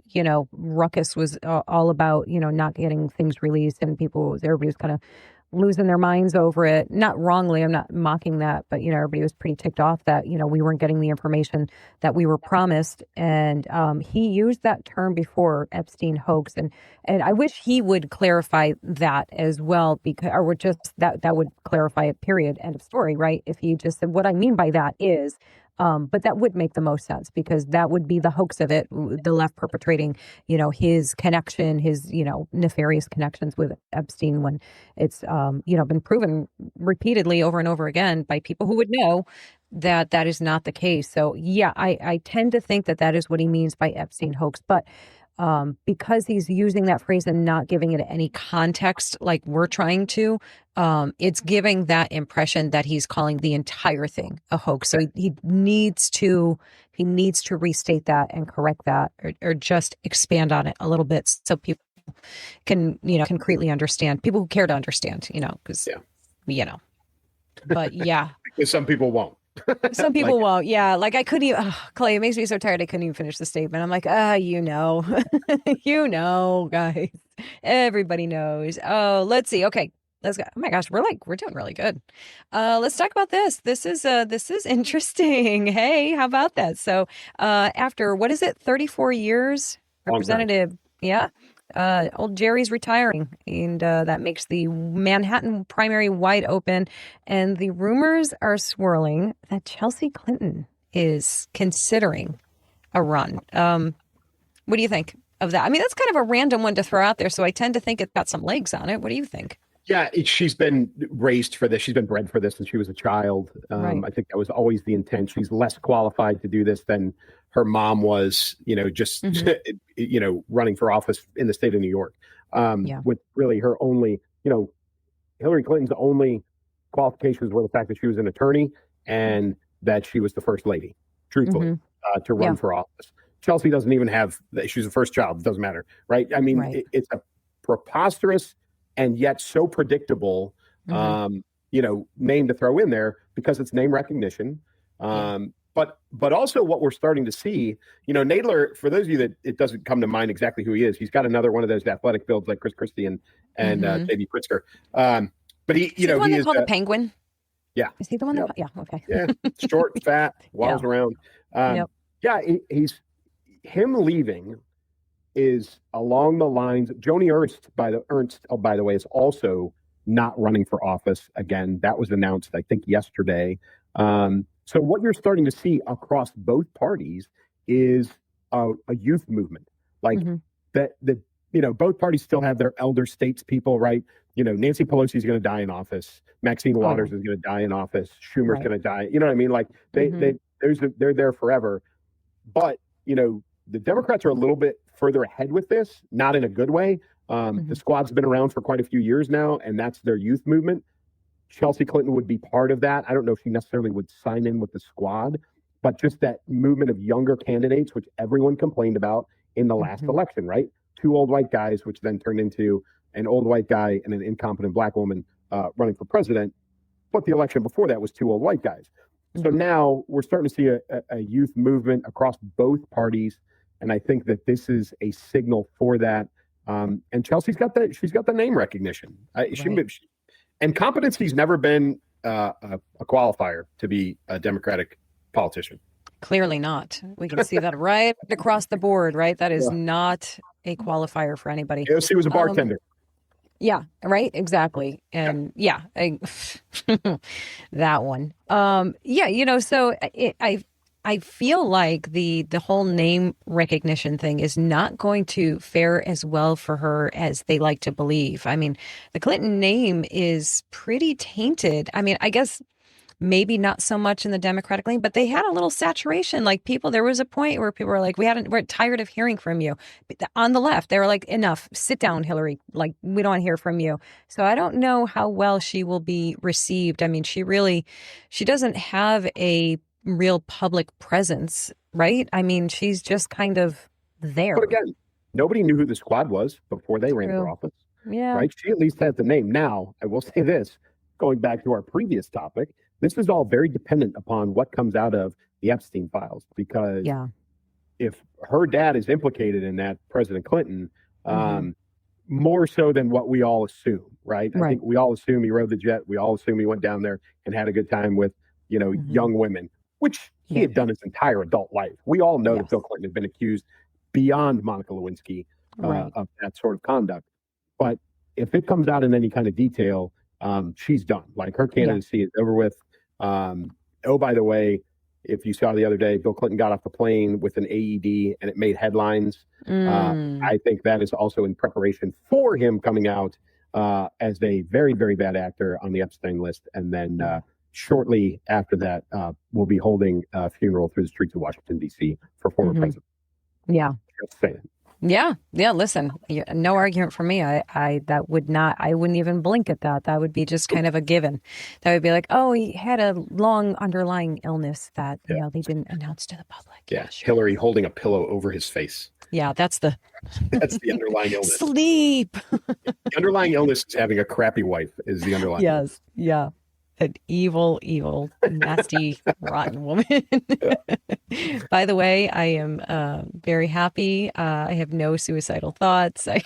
ruckus was all about, not getting things released, and everybody was kind of losing their minds over it. Not wrongly, I'm not mocking that, but everybody was pretty ticked off that we weren't getting the information that we were promised. And he used that term before, Epstein hoax, and I wish he would clarify that as well, because that would clarify it. Period. End of story. Right? If he just said, what I mean by that is. But that would make the most sense, because that would be the hoax of it, the left perpetrating, his connection, his, nefarious connections with Epstein, when it's, been proven repeatedly over and over again by people who would know that that is not the case. So, I tend to think that is what he means by Epstein hoax. But because he's using that phrase and not giving it any context like we're trying to, it's giving that impression that he's calling the entire thing a hoax. So he needs to restate that and correct that, or just expand on it a little bit so people can concretely understand. People who care to understand, because but because some people won't. Some people won't. Yeah. Like I couldn't even, Clay, it makes me so tired. I couldn't even finish the statement. I'm like, guys, everybody knows. Oh, let's see. Okay. Let's go. Oh my gosh. We're doing really good. Let's talk about this. This is interesting. Hey, how about that? So, after, what is it? 34 years, Representative. Yeah. Old Jerry's retiring, and that makes the Manhattan primary wide open. And the rumors are swirling that Chelsea Clinton is considering a run. What do you think of that? I mean, that's kind of a random one to throw out there, so I tend to think it's got some legs on it. What do you think? Yeah, she's been raised for this. She's been bred for this since she was a child. Right. I think that was always the intent. She's less qualified to do this than her mom was, just, running for office in the state of New York. With really her only, Hillary Clinton's only qualifications were the fact that she was an attorney and that she was the first lady, truthfully, to run for office. Chelsea doesn't even have, she's the first child. It doesn't matter, right? I mean, it's a preposterous and yet so predictable, name to throw in there because it's name recognition. But also what we're starting to see, Nadler, for those of you that it doesn't come to mind exactly who he is, he's got another one of those athletic builds like Chris Christie and J.B. Pritzker. But he, the one they call the Penguin. Yeah. Is he the one? Yeah. Okay. Yeah. Short, fat, waddles around. Yeah. He's him leaving is along the lines. Joni Ernst, by the way, is also not running for office again. That was announced, I think, yesterday. So what you're starting to see across both parties is a youth movement, like that. Both parties still have their elder statespeople, right? Nancy Pelosi is going to die in office. Maxine Waters is going to die in office. Schumer's going to die. You know what I mean? Like they're there forever. But the Democrats are a little bit further ahead with this, not in a good way. The squad's been around for quite a few years now, and that's their youth movement. Chelsea Clinton would be part of that. I don't know if she necessarily would sign in with the squad, but just that movement of younger candidates, which everyone complained about in the last election, right? Two old white guys, which then turned into an old white guy and an incompetent black woman running for president. But the election before that was two old white guys. So now we're starting to see a youth movement across both parties. And I think that this is a signal for that. And Chelsea's got she's got the name recognition. And competency's never been a qualifier to be a Democratic politician. Clearly not. We can see that right across the board, right? That is not a qualifier for anybody. AOC was a bartender. Yeah, right. Exactly. And that one. So I feel like the whole name recognition thing is not going to fare as well for her as they like to believe. I mean, the Clinton name is pretty tainted. I mean, I guess maybe not so much in the Democratic lane, but they had a little saturation. Like there was a point where people were like, we're tired of hearing from you. On the left, they were like, enough, sit down, Hillary. Like, we don't want to hear from you. So I don't know how well she will be received. I mean, she doesn't have a real public presence, right? I mean, she's just kind of there. But again, nobody knew who the squad was before they ran for office. Yeah. Right? She at least had the name. Now, I will say this, going back to our previous topic, this is all very dependent upon what comes out of the Epstein files, because if her dad is implicated in that, President Clinton, more so than what we all assume, right? I think we all assume he rode the jet. We all assume he went down there and had a good time with, young women, which he had done his entire adult life. We all know that Bill Clinton had been accused beyond Monica Lewinsky of that sort of conduct. But if it comes out in any kind of detail, she's done. Like, her candidacy is over with. By the way, if you saw the other day, Bill Clinton got off the plane with an AED and it made headlines. I think that is also in preparation for him coming out as a very, very bad actor on the Epstein list. And then shortly after that, we'll be holding a funeral through the streets of Washington, D.C. for former president. Yeah. Just saying. Yeah. Listen, no argument for me. I wouldn't even blink at that. That would be just kind of a given. That would be like, oh, he had a long underlying illness that, they didn't announce to the public. Yeah. Hillary holding a pillow over his face. Yeah. That's the underlying illness. Sleep. The underlying illness is having a crappy wife is the underlying. Yes. Yeah. An evil, nasty, rotten woman. By the way, I am very happy. I have no suicidal thoughts. Yes,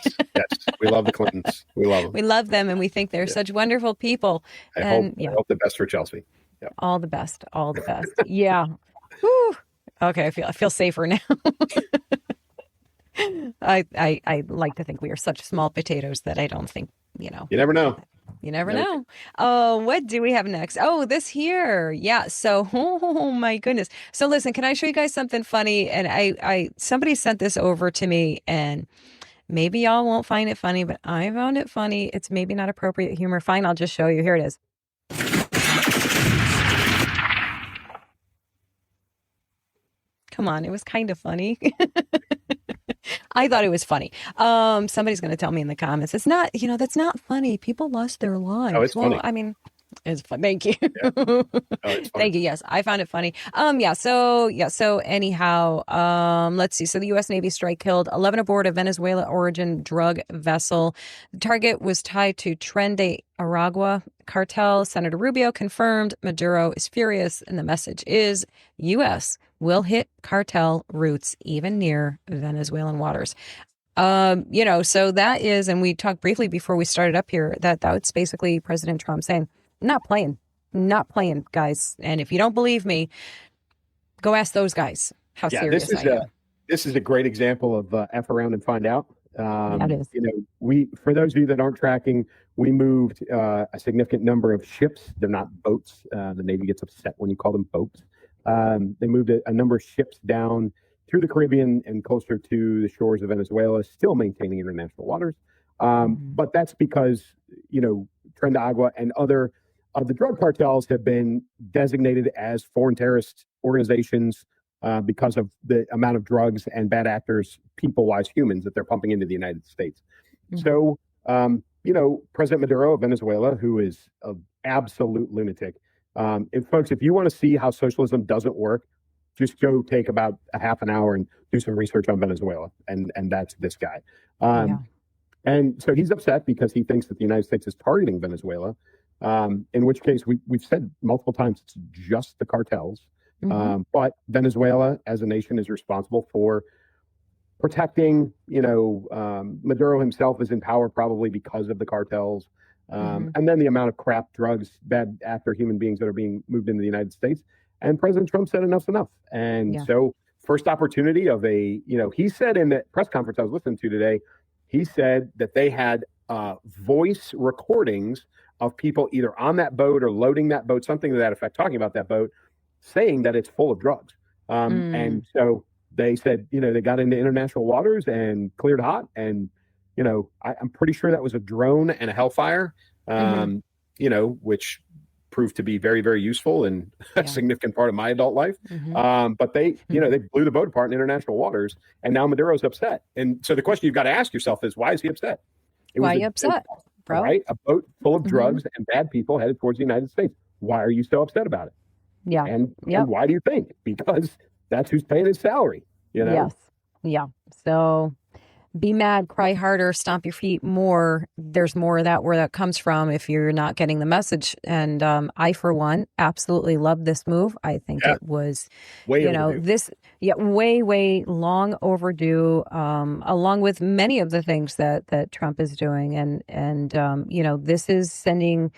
we love the Clintons. We love them. We love them, and we think they're such wonderful people. I hope the best for Chelsea. Yeah. All the best. All the best. Yeah. Whew. Okay, I feel safer now. I like to think we are such small potatoes that I don't think, You never know. You never know. Oh, what do we have next? Oh, this here. Yeah. So, oh my goodness. So listen, can I show you guys something funny? And somebody sent this over to me, and maybe y'all won't find it funny, but I found it funny. It's maybe not appropriate humor. Fine, I'll just show you. Here it is. Come on, it was kind of funny. I thought it was funny. Somebody's going to tell me in the comments, it's not, that's not funny. People lost their lives. Oh, it's funny. I mean, it's fun. Thank you. Yeah. Oh, it's funny. Thank you. Yes, I found it funny. So anyhow, let's see. So the U.S. Navy strike killed 11 aboard a Venezuela origin drug vessel. The target was tied to Tren de Aragua cartel. Senator Rubio confirmed Maduro is furious, and the message is U.S. will hit cartel routes even near Venezuelan waters. So that is, and we talked briefly before we started up here, that was basically President Trump saying, not playing, guys. And if you don't believe me, go ask those guys how serious I am. This is a great example of F around and find out. That is. For those of you that aren't tracking, we moved a significant number of ships. They're not boats. The Navy gets upset when you call them boats. They moved a number of ships down through the Caribbean and closer to the shores of Venezuela, still maintaining international waters. But that's because, Tren de Agua and other of the drug cartels have been designated as foreign terrorist organizations because of the amount of drugs and bad actors, people-wise humans, that they're pumping into the United States. So, President Maduro of Venezuela, who is an absolute lunatic, if you want to see how socialism doesn't work, just go take about a half an hour and do some research on Venezuela. And that's this guy. And so he's upset because he thinks that the United States is targeting Venezuela, in which case we've said multiple times it's just the cartels. But Venezuela as a nation is responsible for protecting, Maduro himself is in power probably because of the cartels. And then the amount of crap, drugs, bad actor human beings that are being moved into the United States. And President Trump said enough's enough. And so first opportunity of he said in the press conference I was listening to today, he said that they had voice recordings of people either on that boat or loading that boat, something to that effect, talking about that boat, saying that it's full of drugs. And so they said, they got into international waters and cleared hot. And, I'm pretty sure that was a drone and a Hellfire, which proved to be very, very useful and a significant part of my adult life. But they, they blew the boat apart in international waters, and now Maduro's upset. And so the question you've got to ask yourself is, why is he upset? Why are you upset, bro? Right? A boat full of drugs and bad people headed towards the United States. Why are you so upset about it? Yeah. And why do you think? Because that's who's paying his salary, Yes. Yeah. So be mad, cry harder, stomp your feet more. There's more of that where that comes from if you're not getting the message. And I, for one, absolutely love this move. I think it was, way long overdue, along with many of the things that Trump is doing. And this is sending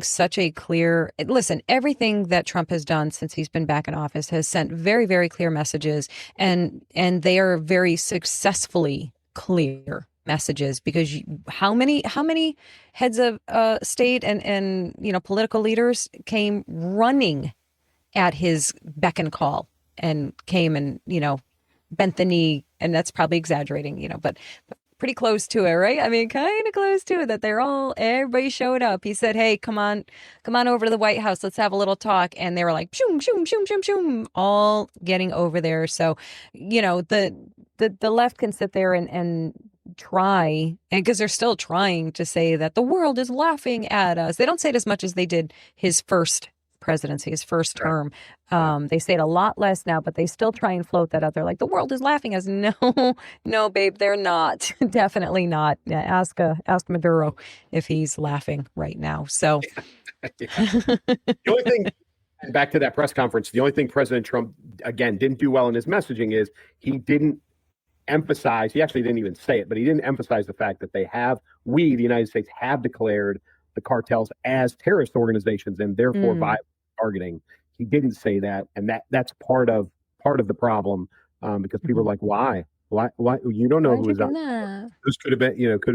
such a clear, listen, everything that Trump has done since he's been back in office has sent very, very clear messages, and they are very successfully clear messages, because how many heads of state and political leaders came running at his beck and call and came and, bent the knee, and that's probably exaggerating, but pretty close to it, right? I mean, kind of close to it, that everybody showed up. He said, hey, come on over to the White House. Let's have a little talk. And they were like, shoom, shoom, shoom, shoom, shoom, all getting over there. So, the left can sit there and try, and because they're still trying to say that the world is laughing at us. They don't say it as much as they did his first presidency, his first term. They say it a lot less now, but they still try and float that out there like the world is laughing at us. No, babe, they're not. Definitely not. Ask Maduro if he's laughing right now. So the only thing, and back to that press conference, the only thing President Trump, again, didn't do well in his messaging is he didn't emphasize, he actually didn't even say it, but he didn't emphasize the fact that the United States have declared the cartels as terrorist organizations and therefore violent targeting. He didn't say that, and that's part of the problem, because people are like, why you don't know who was on. Those could have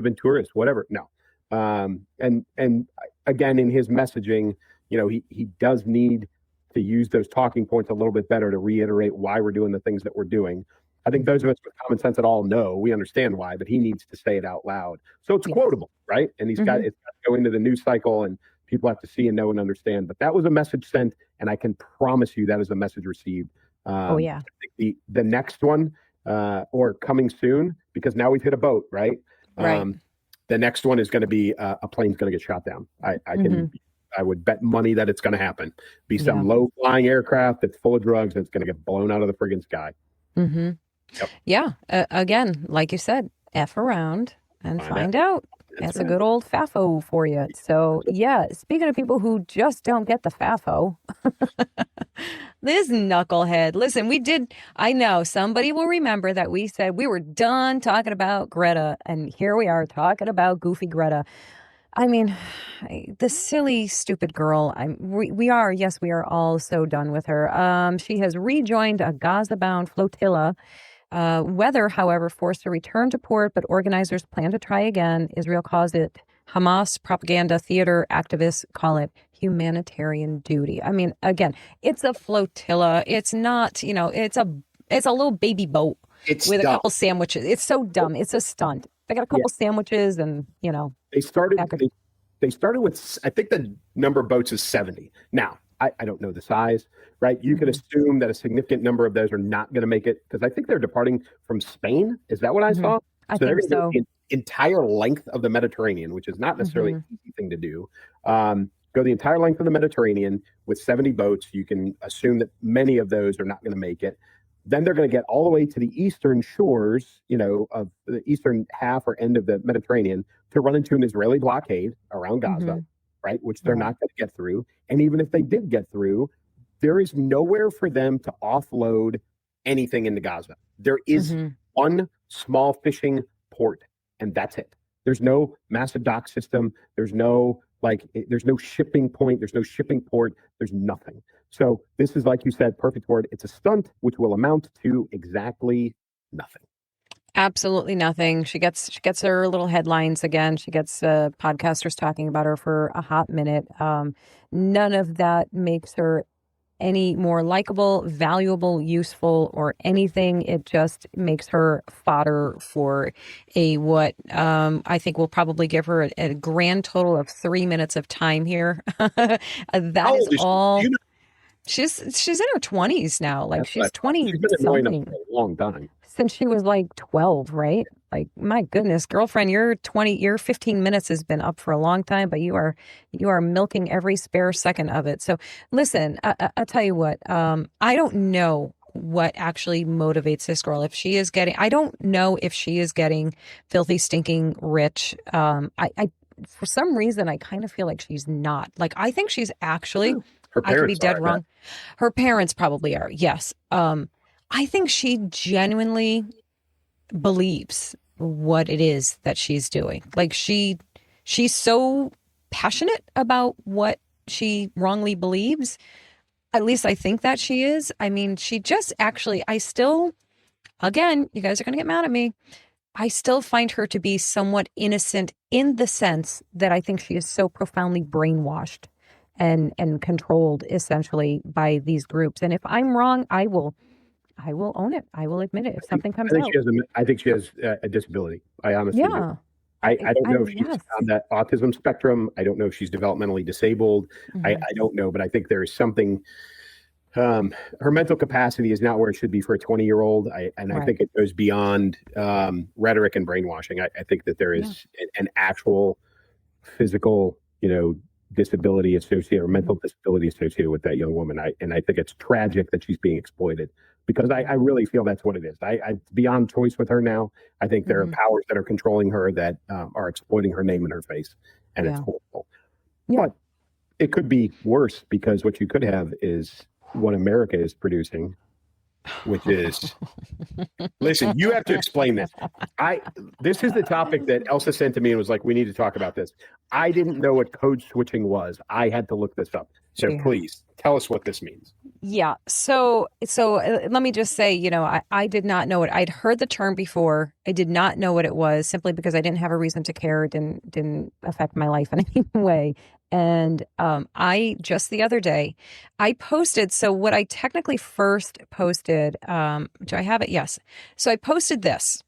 been tourists, whatever. No, And again, in his messaging, he does need to use those talking points a little bit better to reiterate why we're doing the things that we're doing. I think those of us with common sense at all know, we understand why, but he needs to say it out loud. So it's quotable, right? And it's got to go into the news cycle, and people have to see and know and understand. But that was a message sent, and I can promise you that is a message received. Oh, yeah. I think the next one, or coming soon, because now we've hit a boat, right? Right. The next one is going to be a plane's going to get shot down. I would bet money that it's going to happen. Be some low flying aircraft that's full of drugs that's going to get blown out of the friggin' sky. Mm-hmm. Yep. Yeah. Again, like you said, F around and find out. That's a good old FAFO for you. So, yeah, speaking of people who just don't get the FAFO, this knucklehead. Listen, I know somebody will remember that we said we were done talking about Greta, and here we are talking about goofy Greta. I mean, the silly, stupid girl. We are all so done with her. She has rejoined a Gaza-bound flotilla. Weather, however, forced her return to port, but organizers plan to try again. Israel calls it Hamas propaganda theater. Activists call it humanitarian duty. I mean, again, it's a flotilla. It's not, it's a little baby boat with a couple sandwiches. It's so dumb. It's a stunt. They got a couple sandwiches and, They started with, I think the number of boats is 70. Now, I don't know the size, right? You can assume that a significant number of those are not going to make it, because I think they're departing from Spain. Is that what I saw? I they're think so. The entire length of the Mediterranean, which is not necessarily an easy thing to do. Go the entire length of the Mediterranean with 70 boats. You can assume that many of those are not going to make it. Then they're going to get all the way to the eastern shores, of the eastern half or end of the Mediterranean to run into an Israeli blockade around Gaza, right? Which they're not going to get through. And even if they did get through, there is nowhere for them to offload anything into Gaza. There is one small fishing port, and that's it. There's no massive dock system. There's no shipping point. There's no shipping port. There's nothing. So this is, like you said, perfect word. It's a stunt, which will amount to exactly nothing. Absolutely nothing. She gets her little headlines again. She gets podcasters talking about her for a hot minute. None of that makes her any more likable, valuable, useful, or anything. It just makes her fodder for what I think will probably give her a grand total of 3 minutes of time here. That is all. She's in her 20s now. Like, she's 20 She's been annoying them for a long time. Since she was like 12, right? Like, my goodness, girlfriend, your 15 minutes has been up for a long time, but you are milking every spare second of it. So listen, I'll tell you what, I don't know what actually motivates this girl. I don't know if she is getting filthy, stinking rich. I for some reason, I kind of feel like she's not. Like, I think she's actually, I could be dead wrong. Her parents probably are. Yes. I think she genuinely believes what it is that she's doing. Like, she's so passionate about what she wrongly believes. At least I think that she is. I mean, she just actually, again, you guys are going to get mad at me. I still find her to be somewhat innocent in the sense that I think she is so profoundly brainwashed and controlled essentially by these groups. And if I'm wrong, I will own it. I will admit it if something comes out. I think she has a disability. I honestly do. I don't know if she's on that autism spectrum. I don't know if she's developmentally disabled. I don't know, but I think there is something. Her mental capacity is not where it should be for a 20-year-old. I think it goes beyond rhetoric and brainwashing. I think that there is an actual physical, disability associated or mental disability associated with that young woman. I think it's tragic that she's being exploited, because I really feel that's what it is. I beyond choice with her now. I think there are powers that are controlling her that are exploiting her name and her face, and it's horrible. But it could be worse, because what you could have is what America is producing, which is, listen, you have to explain this. This is the topic that Elsa sent to me and was like, we need to talk about this. I didn't know what code switching was. I had to look this up. So Yeah. please tell us what this means. Yeah. So let me just say, I did not know it. I'd heard the term before. I did not know what it was simply because I didn't have a reason to care. It didn't affect my life in any way. And I just the other day, I posted. So what I technically first posted, do I have it? Yes. So I posted this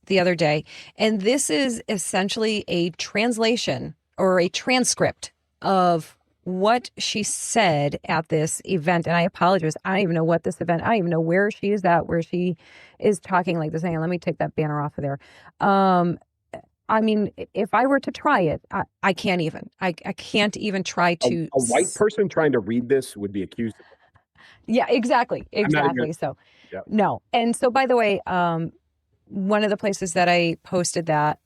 the other day, and this is essentially a translation or a transcript of what she said at this event. And I apologize. I don't even know what this event, I don't even know where she is at, where she is talking like this. Hang on, let me take that banner off of there. I mean, if I were to try it, I can't even. I can't even try to. A white person trying to read this would be accused of it. Yeah, exactly. So, Yep. no. And so, by the way, one of the places that I posted that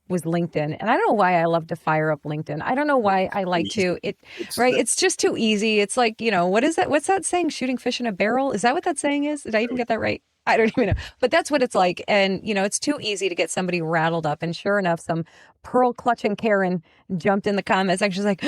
was LinkedIn. And I don't know why I love to fire up LinkedIn. I don't know why I like to. It's just too easy. It's like, what is that? What's that saying? Shooting fish in a barrel? Is that what that saying is? Did I even get that right? I don't even know. But that's what it's like. And, it's too easy to get somebody rattled up. And sure enough, some pearl clutching Karen jumped in the comment section. She's like,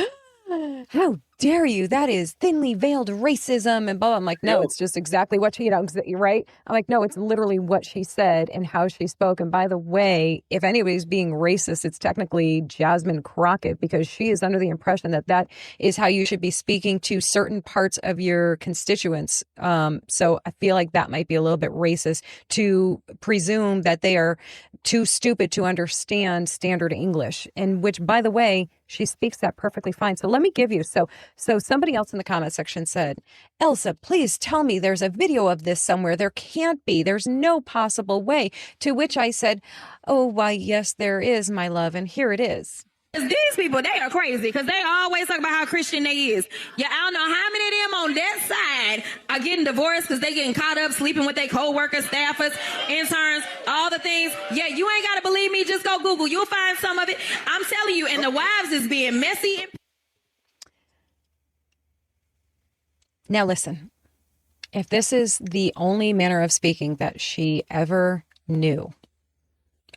how dare you? That is thinly veiled racism and blah, blah. I'm like, no, it's just exactly what she, you're right. I'm like, no, it's literally what she said and how she spoke. And by the way, if anybody's being racist, it's technically Jasmine Crockett, because she is under the impression that that is how you should be speaking to certain parts of your constituents. So I feel like that might be a little bit racist to presume that they are too stupid to understand standard English, and which, by the way, she speaks that perfectly fine. So let me give you, so somebody else in the comment section said, Elsa, please tell me there's a video of this somewhere. There can't be. There's no possible way. To which I said, oh, why, yes, there is, my love. And here it is. These people, they are crazy because they always talk about how Christian they is. Yeah, I don't know how many of them on that side are getting divorced because they getting caught up sleeping with their co-workers, staffers, interns, all the things. Yeah, you ain't got to believe me. Just go Google. You'll find some of it. I'm telling you. And the wives is being messy. Now listen, if this is the only manner of speaking that she ever knew,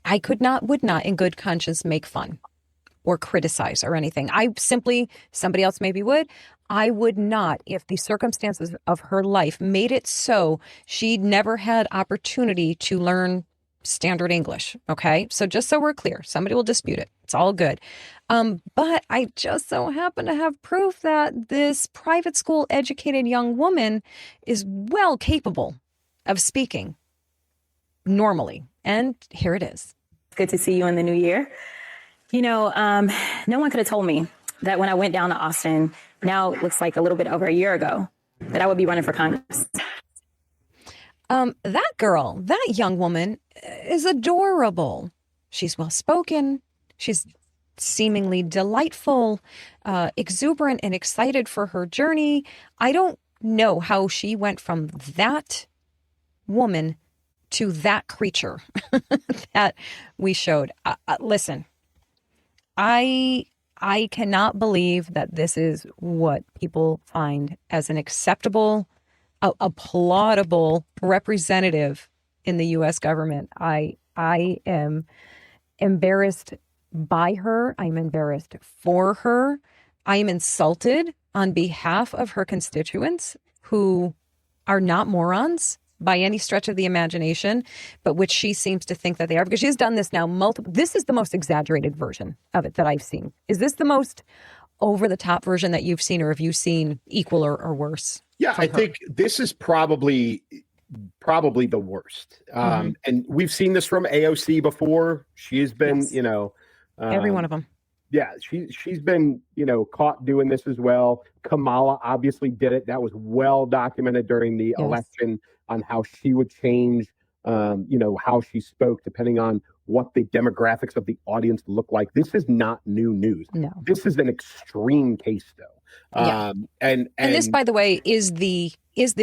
I would not in good conscience make fun or criticize or anything. Somebody else maybe would. I would not, if the circumstances of her life made it so she never had opportunity to learn standard English. Okay. So just so we're clear, somebody will dispute it. It's all good. But I just so happen to have proof that this private school educated young woman is well capable of speaking normally. And here it is. Good to see you in the new year. No one could have told me that when I went down to Austin, now it looks like a little bit over a year ago, that I would be running for Congress. That girl, that young woman is adorable. She's well-spoken. She's seemingly delightful, exuberant, and excited for her journey. I don't know how she went from that woman to that creature that we showed. Listen. I cannot believe that this is what people find as an acceptable, applaudable representative in the U.S. government. I am embarrassed by her. I'm embarrassed for her. I am insulted on behalf of her constituents who are not morons by any stretch of the imagination, but which she seems to think that they are, because she's done this now multiple. This is the most exaggerated version of it that I've seen. Is this the most over the top version that you've seen, or have you seen equal or worse? Yeah, I think this is probably the worst. And we've seen this from AOC before. She's been, Yes. Every one of them. Yeah, she's been, caught doing this as well. Kamala obviously did it. That was well documented during the election on how she would change, how she spoke depending on what the demographics of the audience look like. This is not new news. No. This is an extreme case, though. Yeah. And this, by the way, is the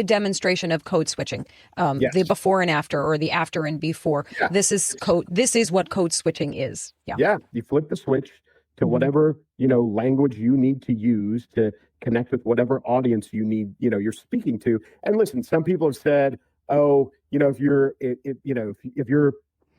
demonstration of code switching, the before and after, or the after and before. Yeah. This is what code switching is. Yeah. Yeah. You flip the switch to whatever, language you need to use to connect with whatever audience you need, you're speaking to. And listen, some people have said, if you're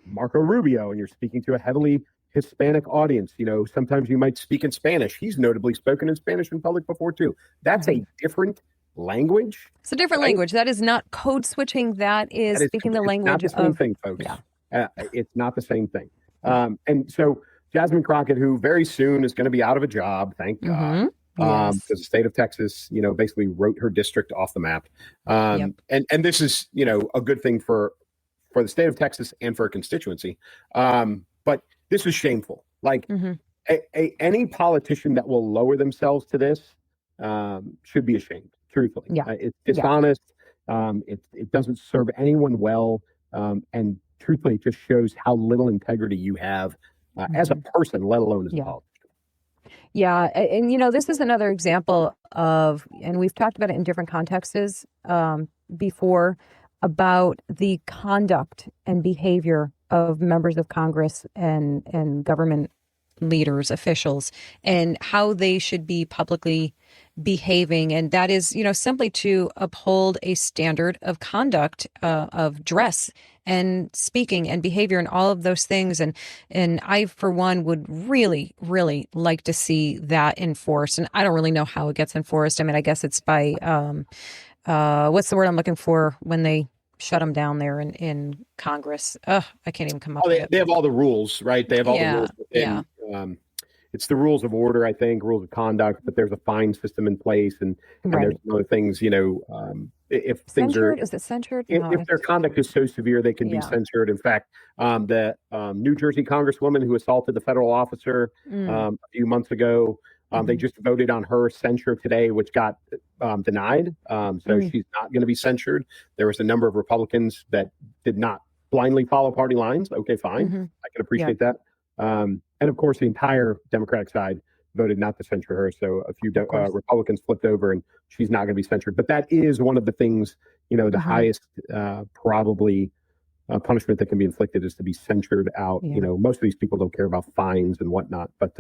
Marco Rubio and you're speaking to a heavily Hispanic audience. Sometimes you might speak in Spanish. He's notably spoken in Spanish in public before too. That's a different language. It's a different language. That is not code switching. That is speaking the language of... It's not the same thing, folks. Yeah. It's not the same thing. And so Jasmine Crockett, who very soon is going to be out of a job, thank God, because the state of Texas, basically wrote her district off the map. And this is, a good thing for the state of Texas and for a constituency. But this is shameful. Like any politician that will lower themselves to this should be ashamed, truthfully. It's dishonest. It doesn't serve anyone well. And truthfully, it just shows how little integrity you have as a person, let alone as a politician. Yeah. And, this is another example of, and we've talked about it in different contexts before, about the conduct and behavior of members of Congress and government leaders, officials, and how they should be publicly behaving. And that is, simply to uphold a standard of conduct, of dress and speaking and behavior and all of those things. And I, for one, would really, really like to see that enforced. And I don't really know how it gets enforced. I mean, I guess it's by, what's the word I'm looking for when they shut them down there in Congress? I can't even come up with it. They have all the rules, right? They have all the rules. It's the rules of order, I think, rules of conduct, but there's a fine system in place, and there's other things, if things censured? Is it censured? If their conduct is so severe, they can be censured. In fact, the New Jersey Congresswoman who assaulted the federal officer a few months ago, they just voted on her censure today, which got denied. So she's not going to be censured. There was a number of Republicans that did not blindly follow party lines. Okay, fine. I can appreciate that. And of course, the entire Democratic side voted not to censure her. So a few Republicans flipped over, and she's not going to be censured. But that is one of the things, the highest probably punishment that can be inflicted is to be censured out. Most of these people don't care about fines and whatnot. But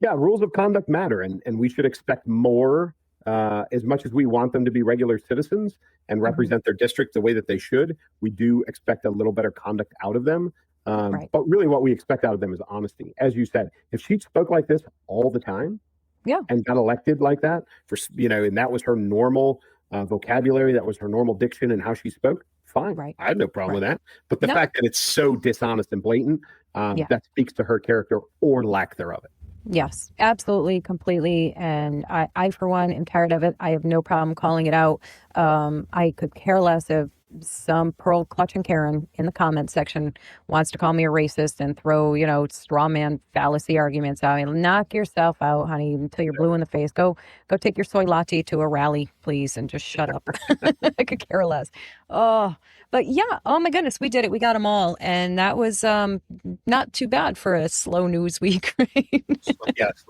rules of conduct matter, and we should expect more. As much as we want them to be regular citizens and represent their district the way that they should, we do expect a little better conduct out of them. But really what we expect out of them is honesty. As you said, if she spoke like this all the time and got elected like that, and that was her normal vocabulary, that was her normal diction and how she spoke, fine. I have no problem with that. But the fact that it's so dishonest and blatant, that speaks to her character or lack thereof. Yes, absolutely, completely. And I, for one, am tired of it. I have no problem calling it out. I could care less if some pearl clutching Karen in the comment section wants to call me a racist and throw, straw man fallacy arguments out. Knock yourself out, honey, until you're blue in the face. Go take your soy latte to a rally, please, and just shut up. I could care less. But yeah, oh my goodness, we did it. We got them all. And that was not too bad for a slow news week, right? Yes.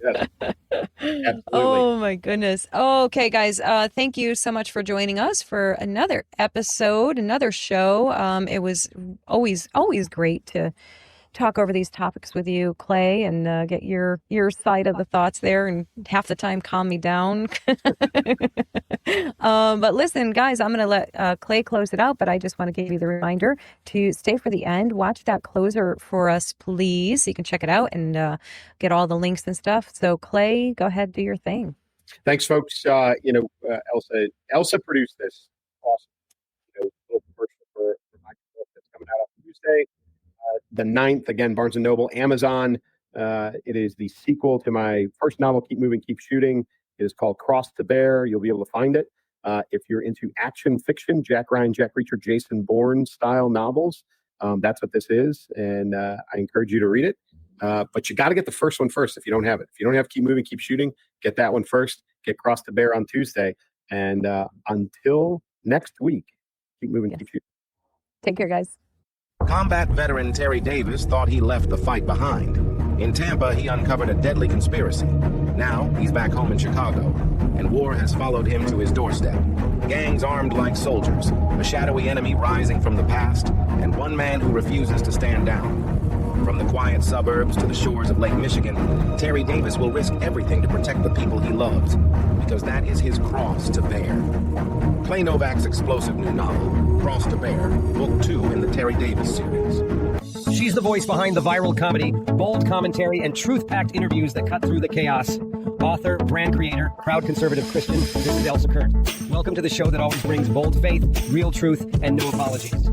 Absolutely. Oh my goodness. Okay, guys. Thank you so much for joining us for another episode, another show. It was always great to talk over these topics with you, Clay, and get your side of the thoughts there, and half the time calm me down. But listen, guys, I'm going to let Clay close it out, but I just want to give you the reminder to stay for the end. Watch that closer for us, please. So you can check it out and get all the links and stuff. So Clay, go ahead, do your thing. Thanks, folks. Elsa produced this awesome, little commercial for my book that's coming out on Tuesday. The 9th, again, Barnes & Noble, Amazon. It is the sequel to my first novel, Keep Moving, Keep Shooting. It is called Cross to Bear. You'll be able to find it. If you're into action fiction, Jack Ryan, Jack Reacher, Jason Bourne style novels, that's what this is. And I encourage you to read it. But you got to get the first one first if you don't have it. If you don't have Keep Moving, Keep Shooting, get that one first. Get Cross to Bear on Tuesday. And until next week, keep moving, keep shooting. Take care, guys. Combat veteran Terry Davis thought he left the fight behind. In Tampa, he uncovered a deadly conspiracy. Now, he's back home in Chicago, and war has followed him to his doorstep. Gangs armed like soldiers, a shadowy enemy rising from the past, and one man who refuses to stand down. From the quiet suburbs to the shores of Lake Michigan, Terry Davis will risk everything to protect the people he loves, because that is his cross to bear. Clay Novak's explosive new novel, Cross to Bear, Book 2 in the Terry Davis series. She She's the voice behind the viral comedy, bold commentary, and truth-packed interviews that cut through the chaos. Author, brand creator, proud conservative Christian, this is Elsa. Welcome to the show that always brings bold faith, real truth, and no apologies.